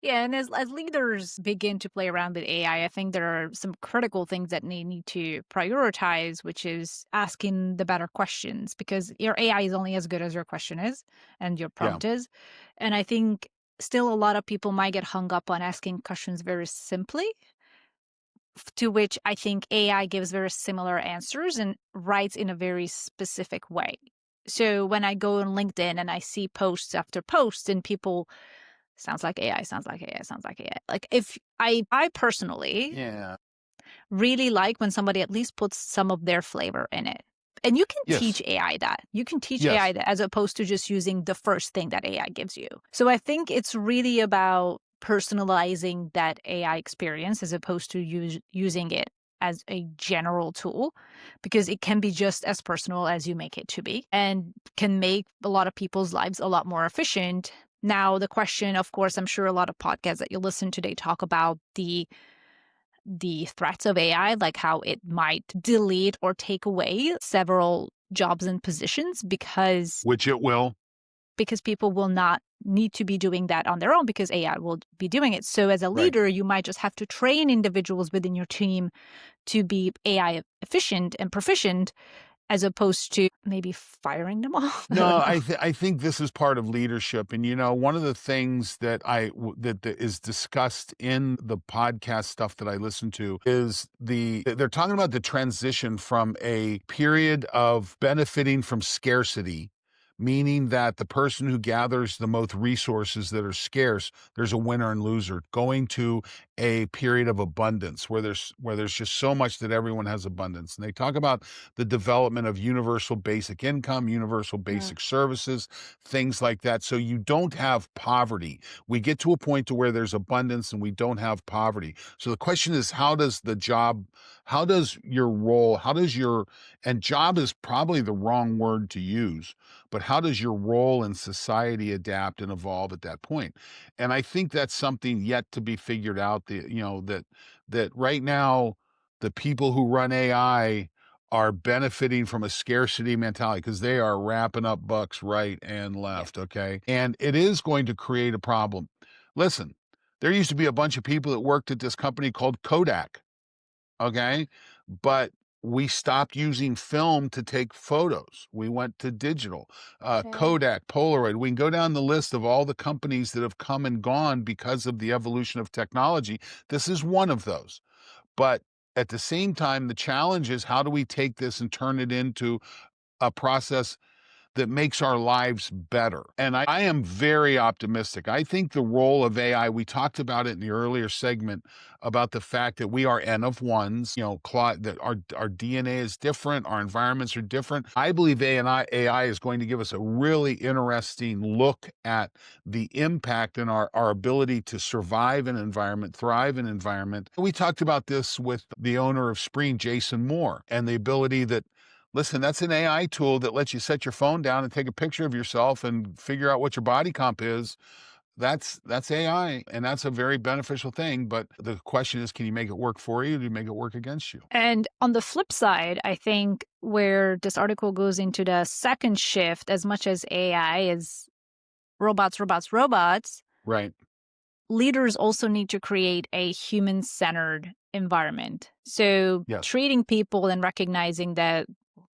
Yeah, and as leaders begin to play around with AI, I think there are some critical things that they need to prioritize, which is asking the better questions because your AI is only as good as your question is and your Yeah. prompt is. And I think still a lot of people might get hung up on asking questions very simply, to which I think AI gives very similar answers and writes in a very specific way. So when I go on LinkedIn and I see posts after posts and people sounds like AI, sounds like AI, sounds like AI. Like if I personally Yeah. really like when somebody at least puts some of their flavor in it. And you can Yes. teach AI that. You can teach AI Yes. that as opposed to just using the first thing that AI gives you. So I think it's really about personalizing that AI experience as opposed to using it as a general tool because it can be just as personal as you make it to be and can make a lot of people's lives a lot more efficient. Now, the question, of course, I'm sure a lot of podcasts that you listen to, they talk about the threats of AI, like how it might delete or take away several jobs and positions Which it will. because people will not need to be doing that on their own because AI will be doing it. So as a Right. leader, you might just have to train individuals within your team to be AI efficient and proficient as opposed to maybe firing them all. I No, don't know. I think this is part of leadership, and one of the things that that is discussed in the podcast stuff that I listen to is they're talking about the transition from a period of benefiting from scarcity, meaning that the person who gathers the most resources that are scarce, there's a winner and loser, going to a period of abundance where there's just so much that everyone has abundance. And they talk about the development of universal basic income, universal Yeah. basic services, things like that. So you don't have poverty. We get to a point to where there's abundance and we don't have poverty. So the question is, how does your role, and job is probably the wrong word to use, but how does your role in society adapt and evolve at that point? And I think that's something yet to be figured out. That right now, the people who run AI are benefiting from a scarcity mentality because they are wrapping up bucks right and Yeah. left. Okay. And it is going to create a problem. Listen, there used to be a bunch of people that worked at this company called Kodak. Okay. But we stopped using film to take photos. We went to digital. Yeah. Kodak, Polaroid. We can go down the list of all the companies that have come and gone because of the evolution of technology. This is one of those. But at the same time, the challenge is how do we take this and turn it into a process that makes our lives better? And I am very optimistic. I think the role of AI, we talked about it in the earlier segment about the fact that we are N of ones, that our DNA is different, our environments are different. I believe AI is going to give us a really interesting look at the impact and our ability to survive an environment, thrive in an environment. We talked about this with the owner of Spreen, Jason Moore, and the ability that, listen, that's an AI tool that lets you set your phone down and take a picture of yourself and figure out what your body comp is. That's AI, and that's a very beneficial thing. But the question is, can you make it work for you? Or do you make it work against you? And on the flip side, I think where this article goes into the second shift, as much as AI is robots, robots, robots, Right. leaders also need to create a human centered environment. So Yes. treating people and recognizing that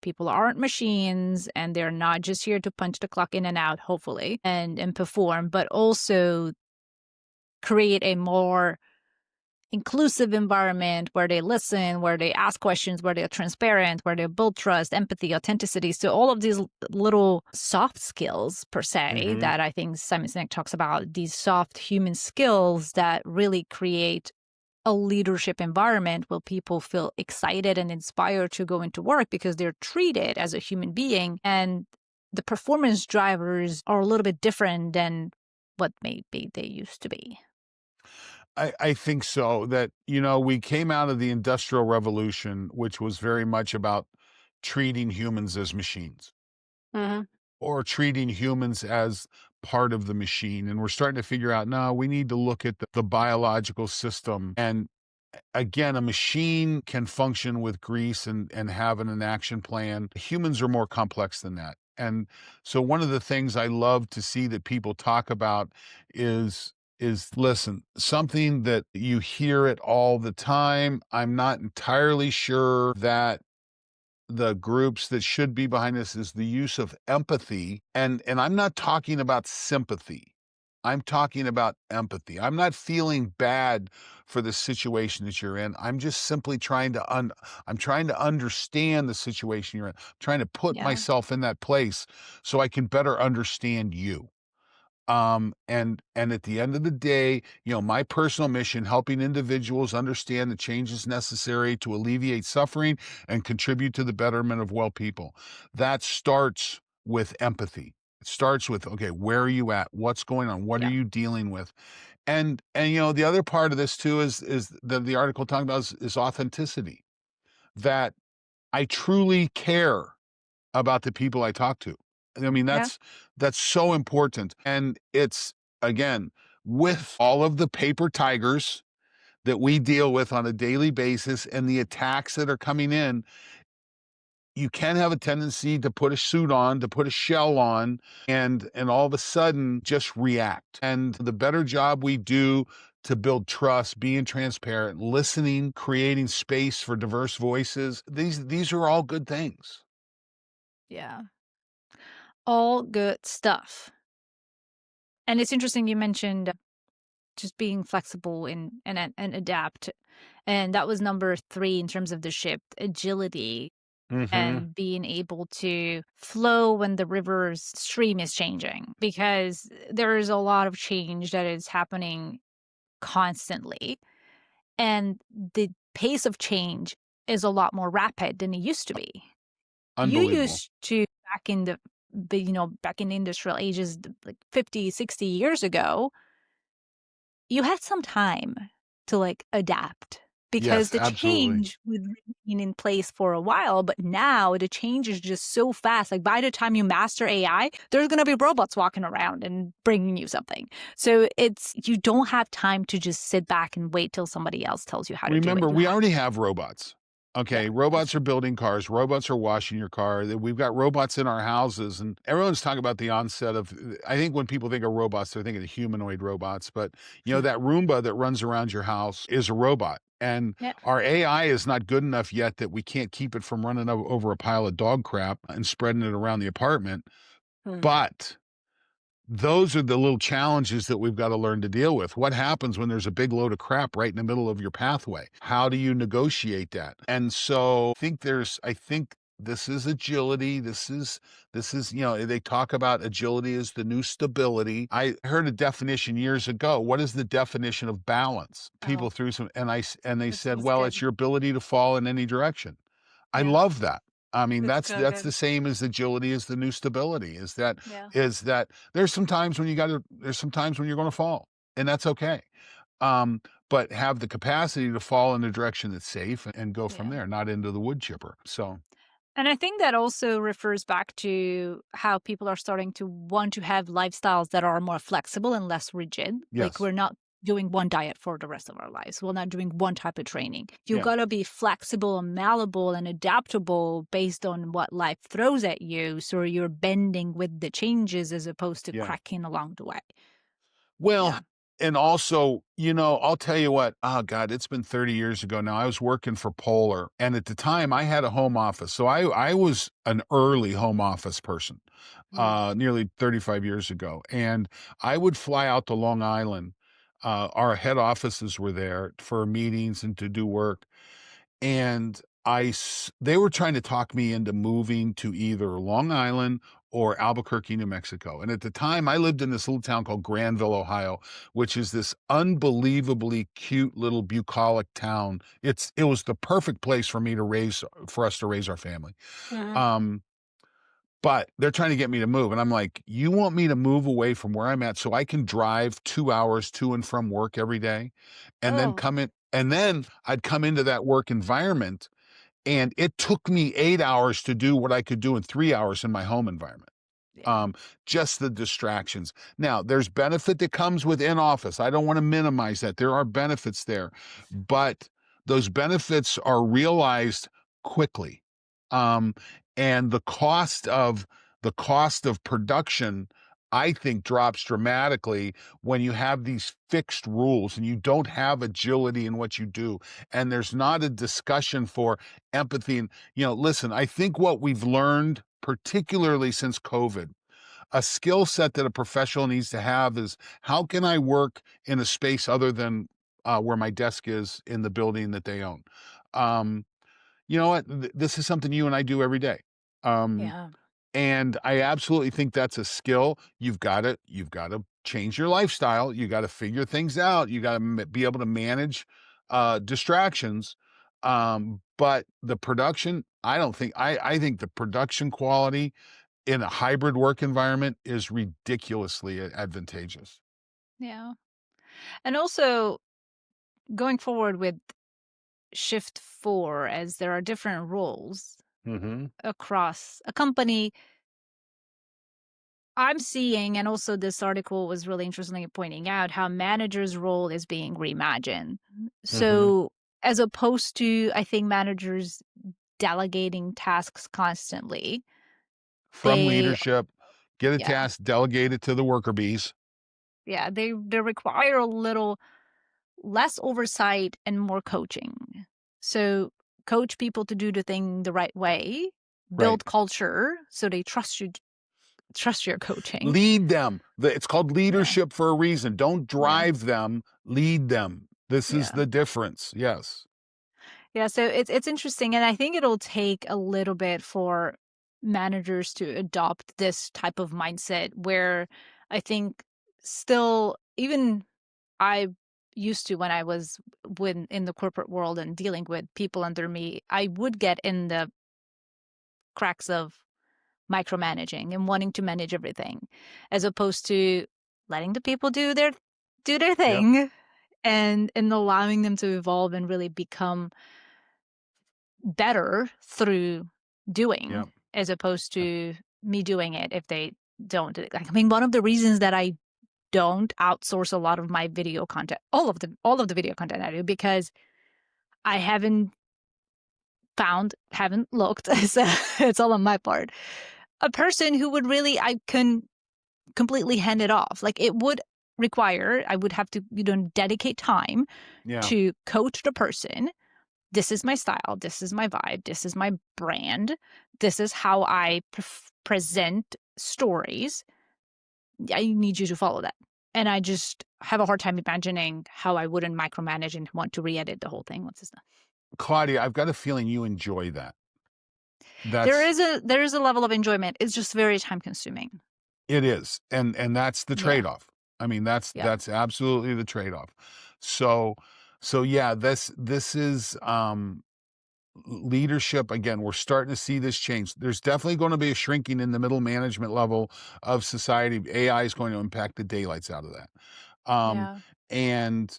people aren't machines and they're not just here to punch the clock in and out, hopefully, and perform, but also create a more inclusive environment where they listen, where they ask questions, where they're transparent, where they build trust, empathy, authenticity. So all of these little soft skills per se Mhm. that I think Simon Sinek talks about, these soft human skills that really create a leadership environment where people feel excited and inspired to go into work because they're treated as a human being. And the performance drivers are a little bit different than what maybe they used to be. I think so. That, you know, we came out of the Industrial Revolution, which was very much about treating humans as machines Hmm. or treating humans as part of the machine. And we're starting to figure out, no, we need to look at the biological system. And again, a machine can function with grease and have an action plan. Humans are more complex than that. And so one of the things I love to see that people talk about is listen, something that you hear it all the time. I'm not entirely sure that the groups that should be behind this is the use of empathy, and I'm not talking about sympathy. I'm talking about empathy. I'm not feeling bad for the situation that you're in. I'm just simply trying to I'm trying to understand the situation you're in. I'm trying to put Yeah. myself in that place so I can better understand you. And at the end of the day, you know, my personal mission, helping individuals understand the changes necessary to alleviate suffering and contribute to the betterment of well people. That starts with empathy. It starts with, okay, where are you at? What's going on? What are Yeah. you dealing with? And you know, the other part of this too is the article talking about is authenticity. That I truly care about the people I talk to. I mean, Yeah. that's so important. And it's again, with all of the paper tigers that we deal with on a daily basis and the attacks that are coming in, you can have a tendency to put a suit on, to put a shell on, and all of a sudden just react. And the better job we do to build trust, being transparent, listening, creating space for diverse voices, these are all good things. Yeah. All good stuff. And it's interesting you mentioned just being flexible and adapt. And that was number 3 in terms of the shift, agility Mhm. and being able to flow when the river's stream is changing because there is a lot of change that is happening constantly. And the pace of change is a lot more rapid than it used to be. You Unbelievable. used to back in back in the industrial ages, like 50, 60 years ago, you had some time to like adapt because Yes, the absolutely. change would remain in place for a while. But now the change is just so fast. Like by the time you master AI, there's going to be robots walking around and bringing you something. So you don't have time to just sit back and wait till somebody else tells you how to do it. Remember, You we have, already have robots. yeah, Okay, that's robots are true. building cars, robots are washing your car. We've got robots in our houses, and everyone's talking about the onset of. I think when people think of robots, they're thinking of humanoid robots, but you know that Roomba that runs around your house is a robot, and Yeah. our AI is not good enough yet that we can't keep it from running over a pile of dog crap and spreading it around the apartment. Hmm. But those are the little challenges that we've got to learn to deal with. What happens when there's a big load of crap right in the middle of your pathway? How do you negotiate that? And so I think this is agility. This is, you know, they talk about agility as the new stability. I heard a definition years ago. What is the definition of balance? People Oh, threw some, and they said, it's well, good. it's your ability to fall in any direction. I Yeah, love that. I mean, it's so that's good. the same as agility is the new stability. Yeah, Is that there's some times when there's some times when you're going to fall, and that's okay. Um, but have the capacity to fall in a direction that's safe and go from yeah. there, not into the wood chipper. So And I think that also refers back to how people are starting to want to have lifestyles that are more flexible and less rigid. Like yes, we're not doing one diet for the rest of our lives. We're not doing one type of training. You yeah, got to be flexible and malleable and adaptable based on what life throws at you. So you're bending with the changes as opposed to yeah. cracking along the way. Well, Yeah. and also, you know, I'll tell you what, oh God, it's been 30 years ago now. I was working for Polar, and at the time I had a home office. So I was an early home office person, Mm. nearly 35 years ago. And I would fly out to Long Island Our head offices were there for meetings and to do work. And they were trying to talk me into moving to either Long Island or Albuquerque, New Mexico. And at the time, I lived in this little town called Granville, Ohio, which is this unbelievably cute little bucolic town. It was the perfect place for us to raise our family. Mhm. Um, but they're trying to get me to move. And I'm like, you want me to move away from where I'm at so I can drive 2 hours to and from work every day and then Oh, come in. And then I'd come into that work environment and it took me 8 hours to do what I could do in 3 hours in my home environment. Yeah. um, just the distractions. Now, there's benefit that comes with in office. I don't want to minimize that. There are benefits there, but those benefits are realized quickly. Um, and the cost of production, I think, drops dramatically when you have these fixed rules and you don't have agility in what you do. And there's not a discussion for empathy. And, listen, I think what we've learned, particularly since COVID, a skill set that a professional needs to have is, how can I work in a space other than where my desk is in the building that they own? Um, you know what? This is something you and I do every day. Um, Yeah. and I absolutely think that's a skill. You've got to change your lifestyle. You got to figure things out. You got to be able to manage distractions. But the production, I think the production quality in a hybrid work environment is ridiculously advantageous. Yeah. And also going forward with shift 4, as there are different roles Mhm. across a company, I'm seeing, and also this article was really interestingly pointing out how managers' role is being reimagined. Mhm. So, as opposed to, I think, managers delegating tasks constantly, From they, leadership, get a yeah, task, delegate it to the worker bees. yeah, they require a little less oversight and more coaching. So, coach people to do the thing the right way, Right. build culture so they trust your coaching. Lead them. It's called Yeah, leadership for a reason. Don't yeah, drive them, lead them. This is yeah. the difference. Yes. Yeah, so it's interesting, and I think it'll take a little bit for managers to adopt this type of mindset where I think still even I used to when I was when in the corporate world and dealing with people under me, I would get in the cracks of micromanaging and wanting to manage everything as opposed to letting the people do their Yep. thing and allowing them to evolve and really become better through doing Yep. as opposed Yep. to me doing it if they don't do it. Like, I mean, one of the reasons that I don't outsource a lot of my video content, all of the video content I do, because I haven't looked, so it's all on my part. A person who would really, I can completely hand it off. Like, it would require, I would have to, dedicate time Yeah. to coach the person. This is my style. This is my vibe. This is my brand. This is how I present stories. I need you to follow that. And I just have a hard time imagining how I wouldn't micromanage and want to re-edit the whole thing once it's done. Claudia, I've got a feeling you enjoy that. There That's is a level of enjoyment. It's just very time consuming. It is, and that's the Yeah. trade-off. I mean, that's Yep. that's absolutely the trade-off. So yeah, this is leadership. Again, we're starting to see this change. There's definitely going to be a shrinking in the middle management level of society. AI is going to impact the daylights out of that. Um, Yeah. and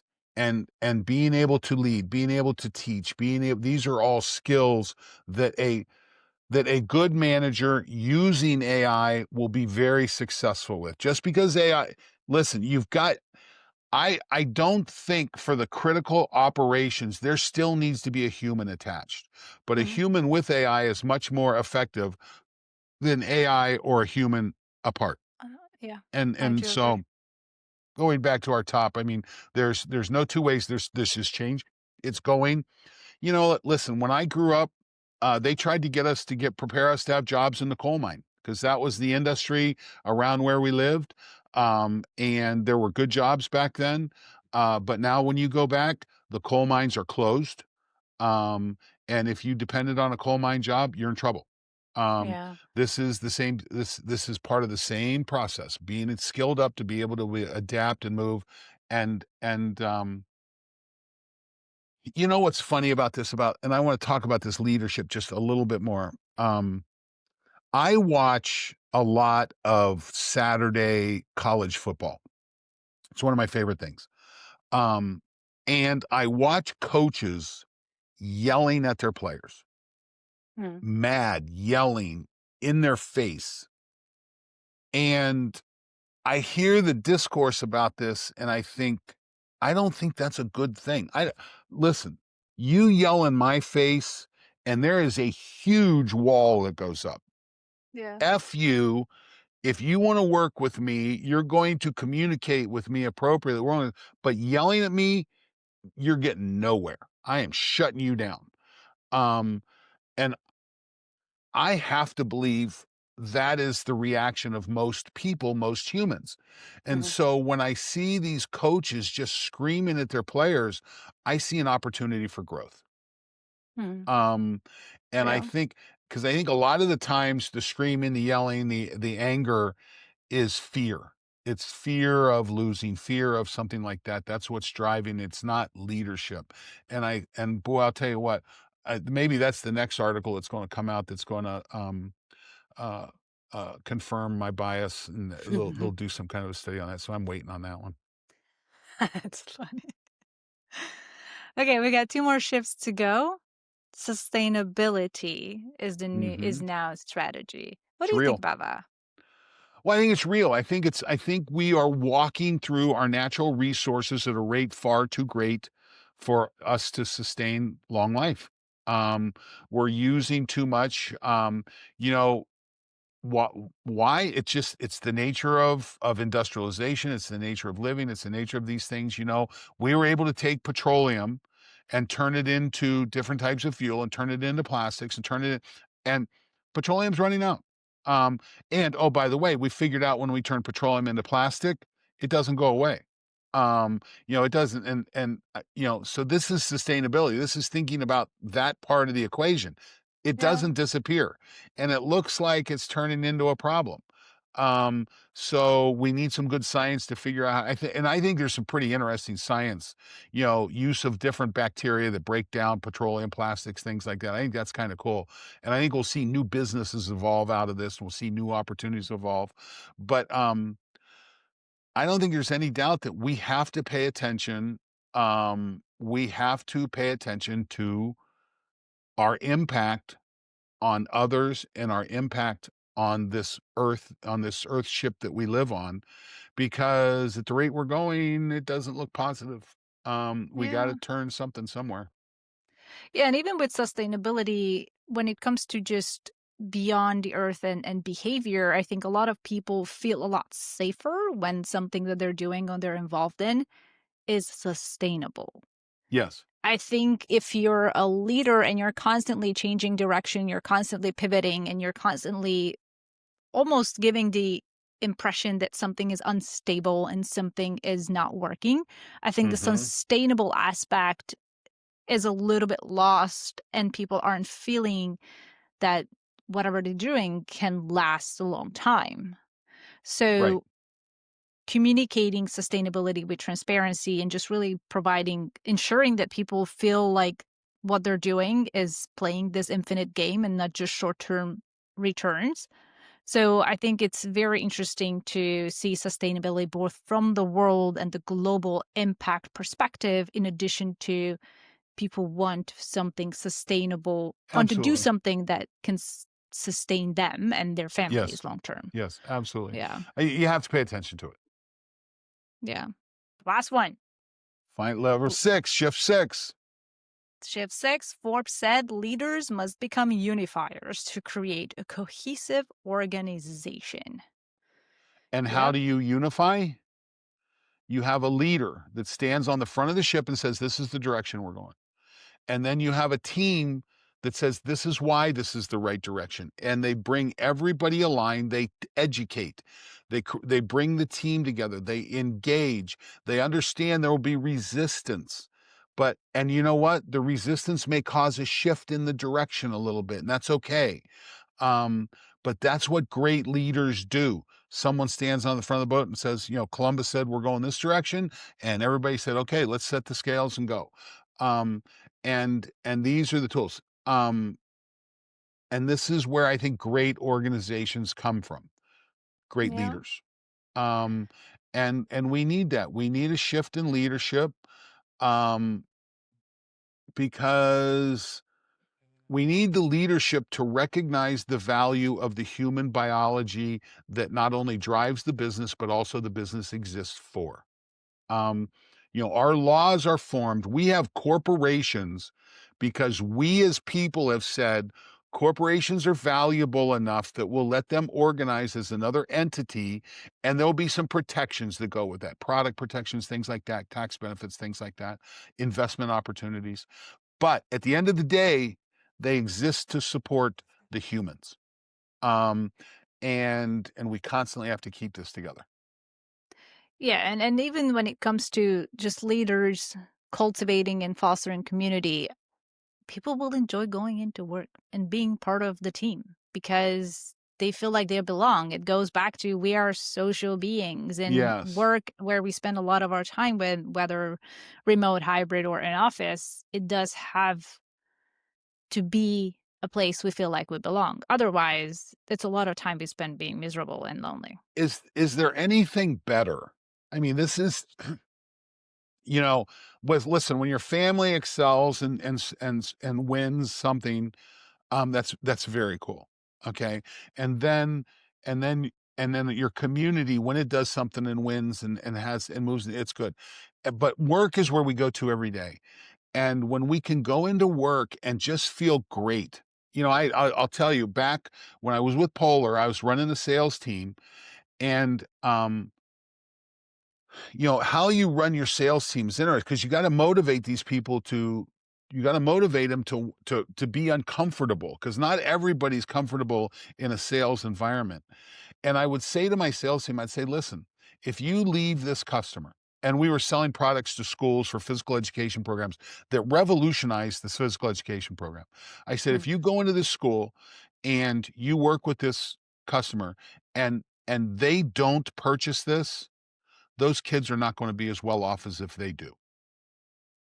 being able to lead, being able to teach, these are all skills that a good manager using AI will be very successful with. Just because AI, listen, I don't think for the critical operations, there still needs to be a human attached. But a Mhm. human with AI is much more effective than AI or a human apart. Uh, yeah, I And do agree. so going back to our top, I mean, there's no two ways this has changed. It's going. Listen, when I grew up, they tried to prepare us to have jobs in the coal mine because that was the industry around where we lived. And there were good jobs back then. But now when you go back, the coal mines are closed. Um, and if you depended on a coal mine job, you're in trouble. Um, Yeah. this is the same. This is part of the same process. Being skilled up to be able to adapt and move, and you know what's funny about this about, and I want to talk about this leadership just a little bit more. I watch a lot of Saturday college football. It's one of my favorite things. Um, and I watch coaches yelling at their players, Mm. mad, yelling in their face. And I hear the discourse about this and I think, I don't think that's a good thing. Listen, you yell in my face and there is a huge wall that goes up. Yeah. F you. If you want to work with me, you're going to communicate with me appropriately. But yelling at me, you're getting nowhere. I am shutting you down. Um, and I have to believe that is the reaction of most people, most humans. And Mhm. so when I see these coaches just screaming at their players, I see an opportunity for growth. Mm. Um, and I Yeah. think, because I think a lot of the times the screaming, the yelling, the anger is fear. It's fear of losing, fear of something like that. That's what's driving. It's not leadership. And boy, I'll tell you what. Maybe that's the next article that's going to come out. That's going to uh, confirm my bias, and they'll do some kind of a study on that. So I'm waiting on that one. That's funny. Okay, we got two more shifts to go. Sustainability is Hmm. now a strategy. What It's do you think real. about that? Well, I think it's real. I think we are walking through our natural resources at a rate far too great for us to sustain long life. We're using too much. You know, what why? It's the nature of industrialization, it's the nature of living, it's the nature of these things. We were able to take petroleum and turn it into different types of fuel and turn it into plastics and turn it, and petroleum's running out. um and oh, by the way, we figured out when we turn petroleum into plastic, it doesn't go away. It doesn't. So this is sustainability, this is thinking about that part of the equation. It Yeah. doesn't disappear, and it looks like it's turning into a problem. Um, so we need some good science to figure out. I think there's some pretty interesting science, use of different bacteria that break down petroleum, plastics, things like that. I think that's kind of cool. And I think we'll see new businesses evolve out of this. We'll see new opportunities evolve. But I don't think there's any doubt that we have to pay attention. We have to pay attention to our impact on others and our impact on this earth ship that we live on, because at the rate we're going, it doesn't look positive. We got to Yeah. turn something somewhere. Yeah, and even with sustainability, when it comes to just beyond the earth and behavior, I think a lot of people feel a lot safer when something that they're doing or they're involved in is sustainable. Yes. I think if you're a leader and you're constantly changing direction, you're constantly pivoting, and you're constantly almost giving the impression that something is unstable and something is not working, I think the Hmm. sustainable aspect is a little bit lost, and people aren't feeling that whatever they're doing can last a long time. Right. So communicating sustainability with transparency and just really ensuring that people feel like what they're doing is playing this infinite game and not just short-term returns. So I think it's very interesting to see sustainability both from the world and the global impact perspective, in addition to people want to do Absolutely. something that can sustain them and their Yes. families long term. Yes. Absolutely. Yeah. You have to pay attention to it. Yeah. Last one. Find level L- 6, shift 6. Shift 6, Forbes said leaders must become unifiers to create a cohesive organization. And how Yep. do you unify? You have a leader that stands on the front of the ship and says, this is the direction we're going. And then you have a team that says, this is why this is the right direction. And they bring everybody aligned. They educate. They bring the team together, they engage, they understand there will be resistance. But and you know what? The resistance may cause a shift in the direction a little bit, and that's okay. Um, but that's what great leaders do. Someone stands on the front of the boat and says, Columbus said we're going this direction, and everybody said, okay, let's set the scales and go. Um, and these are the tools. And this is where I think great organizations come from, great Yeah. leaders. Um, and we need that. We need a shift in leadership, um, because we need the leadership to recognize the value of the human biology that not only drives the business, but also the business exists for. Um, our laws are formed. We have corporations because we as people have said corporations are valuable enough that we'll let them organize as another entity, and there'll be some protections that go with that, product protections, things like that, tax benefits, things like that, investment opportunities. But at the end of the day, they exist to support the humans. Um, and we constantly have to keep this together. Yeah, and even when it comes to just leaders cultivating and fostering community, people will enjoy going into work and being part of the team because they feel like they belong. It goes back to we are social beings, and Yes. work where we spend a lot of our time with, whether remote, hybrid, or in office, it does have to be a place we feel like we belong. Otherwise, it's a lot of time we spend being miserable and lonely. Is there anything better? I mean, this is, you know, listen, when your family excels and wins something, that's very cool. Okay. And then and then and then your community, when it does something and wins and has and moves, it's good. But work is where we go to every day. And when we can go into work and just feel great. I'll tell you, back when I was with Polar, I was running a sales team, and how you run your sales team is interesting because you got to motivate these people to you got to motivate them to be uncomfortable, because not everybody's comfortable in a sales environment. And I would say to my sales team, I'd say, listen, if you leave this customer, and we were selling products to schools for physical education programs that revolutionized this physical education program. I said, Hmm. if you go into this school and you work with this customer, and they don't purchase this, those kids are not going to be as well off as if they do.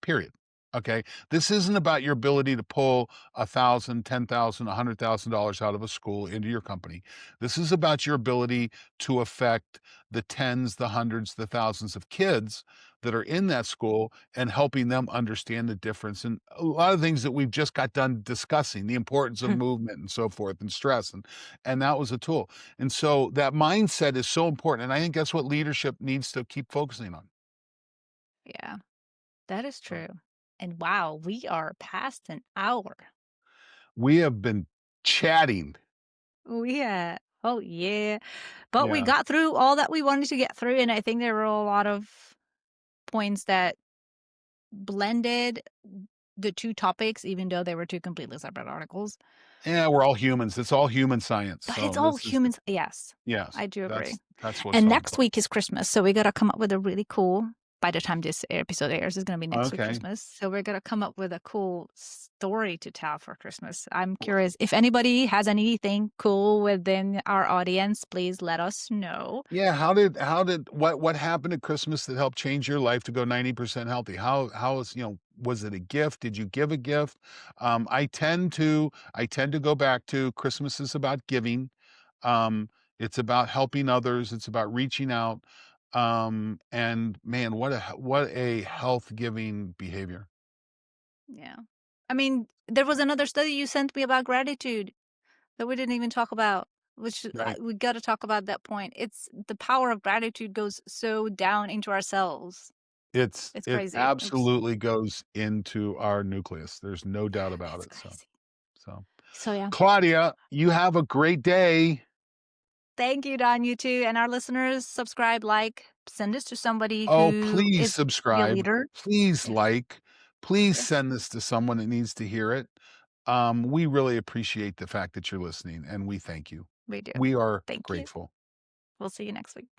Period. Okay. This isn't about your ability to pull 1,000, 10,000, $100,000 out of a school into your company. This is about your ability to affect the tens, the hundreds, the thousands of kids that are in that school, and helping them understand the difference. And a lot of things that we've just got done discussing, the importance of movement and so forth, and stress. And that was a tool. And so that mindset is so important. And I think that's what leadership needs to keep focusing on. Yeah, that is So true. And wow, we are past an hour. we have been chatting. Yeah. Oh, yeah. But we Yeah. got through all that we wanted to get through, and I think there were a lot of points that blended the two topics, even though they were two completely separate articles. Yeah, we're all humans. It's all human science. But it's So all this is humans. Yes, yes, I do agree. that's what's And so next important. week is Christmas, so we gotta come up with a really cool. By the time this episode airs, it's gonna be next week Okay. Christmas. So we're gonna come up with a cool story to tell for Christmas. I'm curious if anybody has anything cool within our audience. Please let us know. Yeah, how did what happened at Christmas that helped change your life to go 90% healthy? How is, was it a gift? Did you give a gift? I tend to go back to Christmas is about giving. Um, it's about helping others, it's about reaching out. And man, what a health giving behavior. Yeah. I mean, there was another study you sent me about gratitude that we didn't even talk about, which Right. we got to talk about that point. It's the power of gratitude goes so down into our cells. It's It crazy. absolutely goes into our nucleus. There's no doubt about It's it. So, crazy. so So yeah. Claudia, you have a great day. Thank you, Don. You too. And our listeners, subscribe, like, send this to somebody Oh, who please is be a subscribe. leader. Please Yeah. like. Please Yes, send this to someone that needs to hear it. We really appreciate the fact that you're listening, and we thank you. we do. We are Thank you. grateful. We'll see you next week.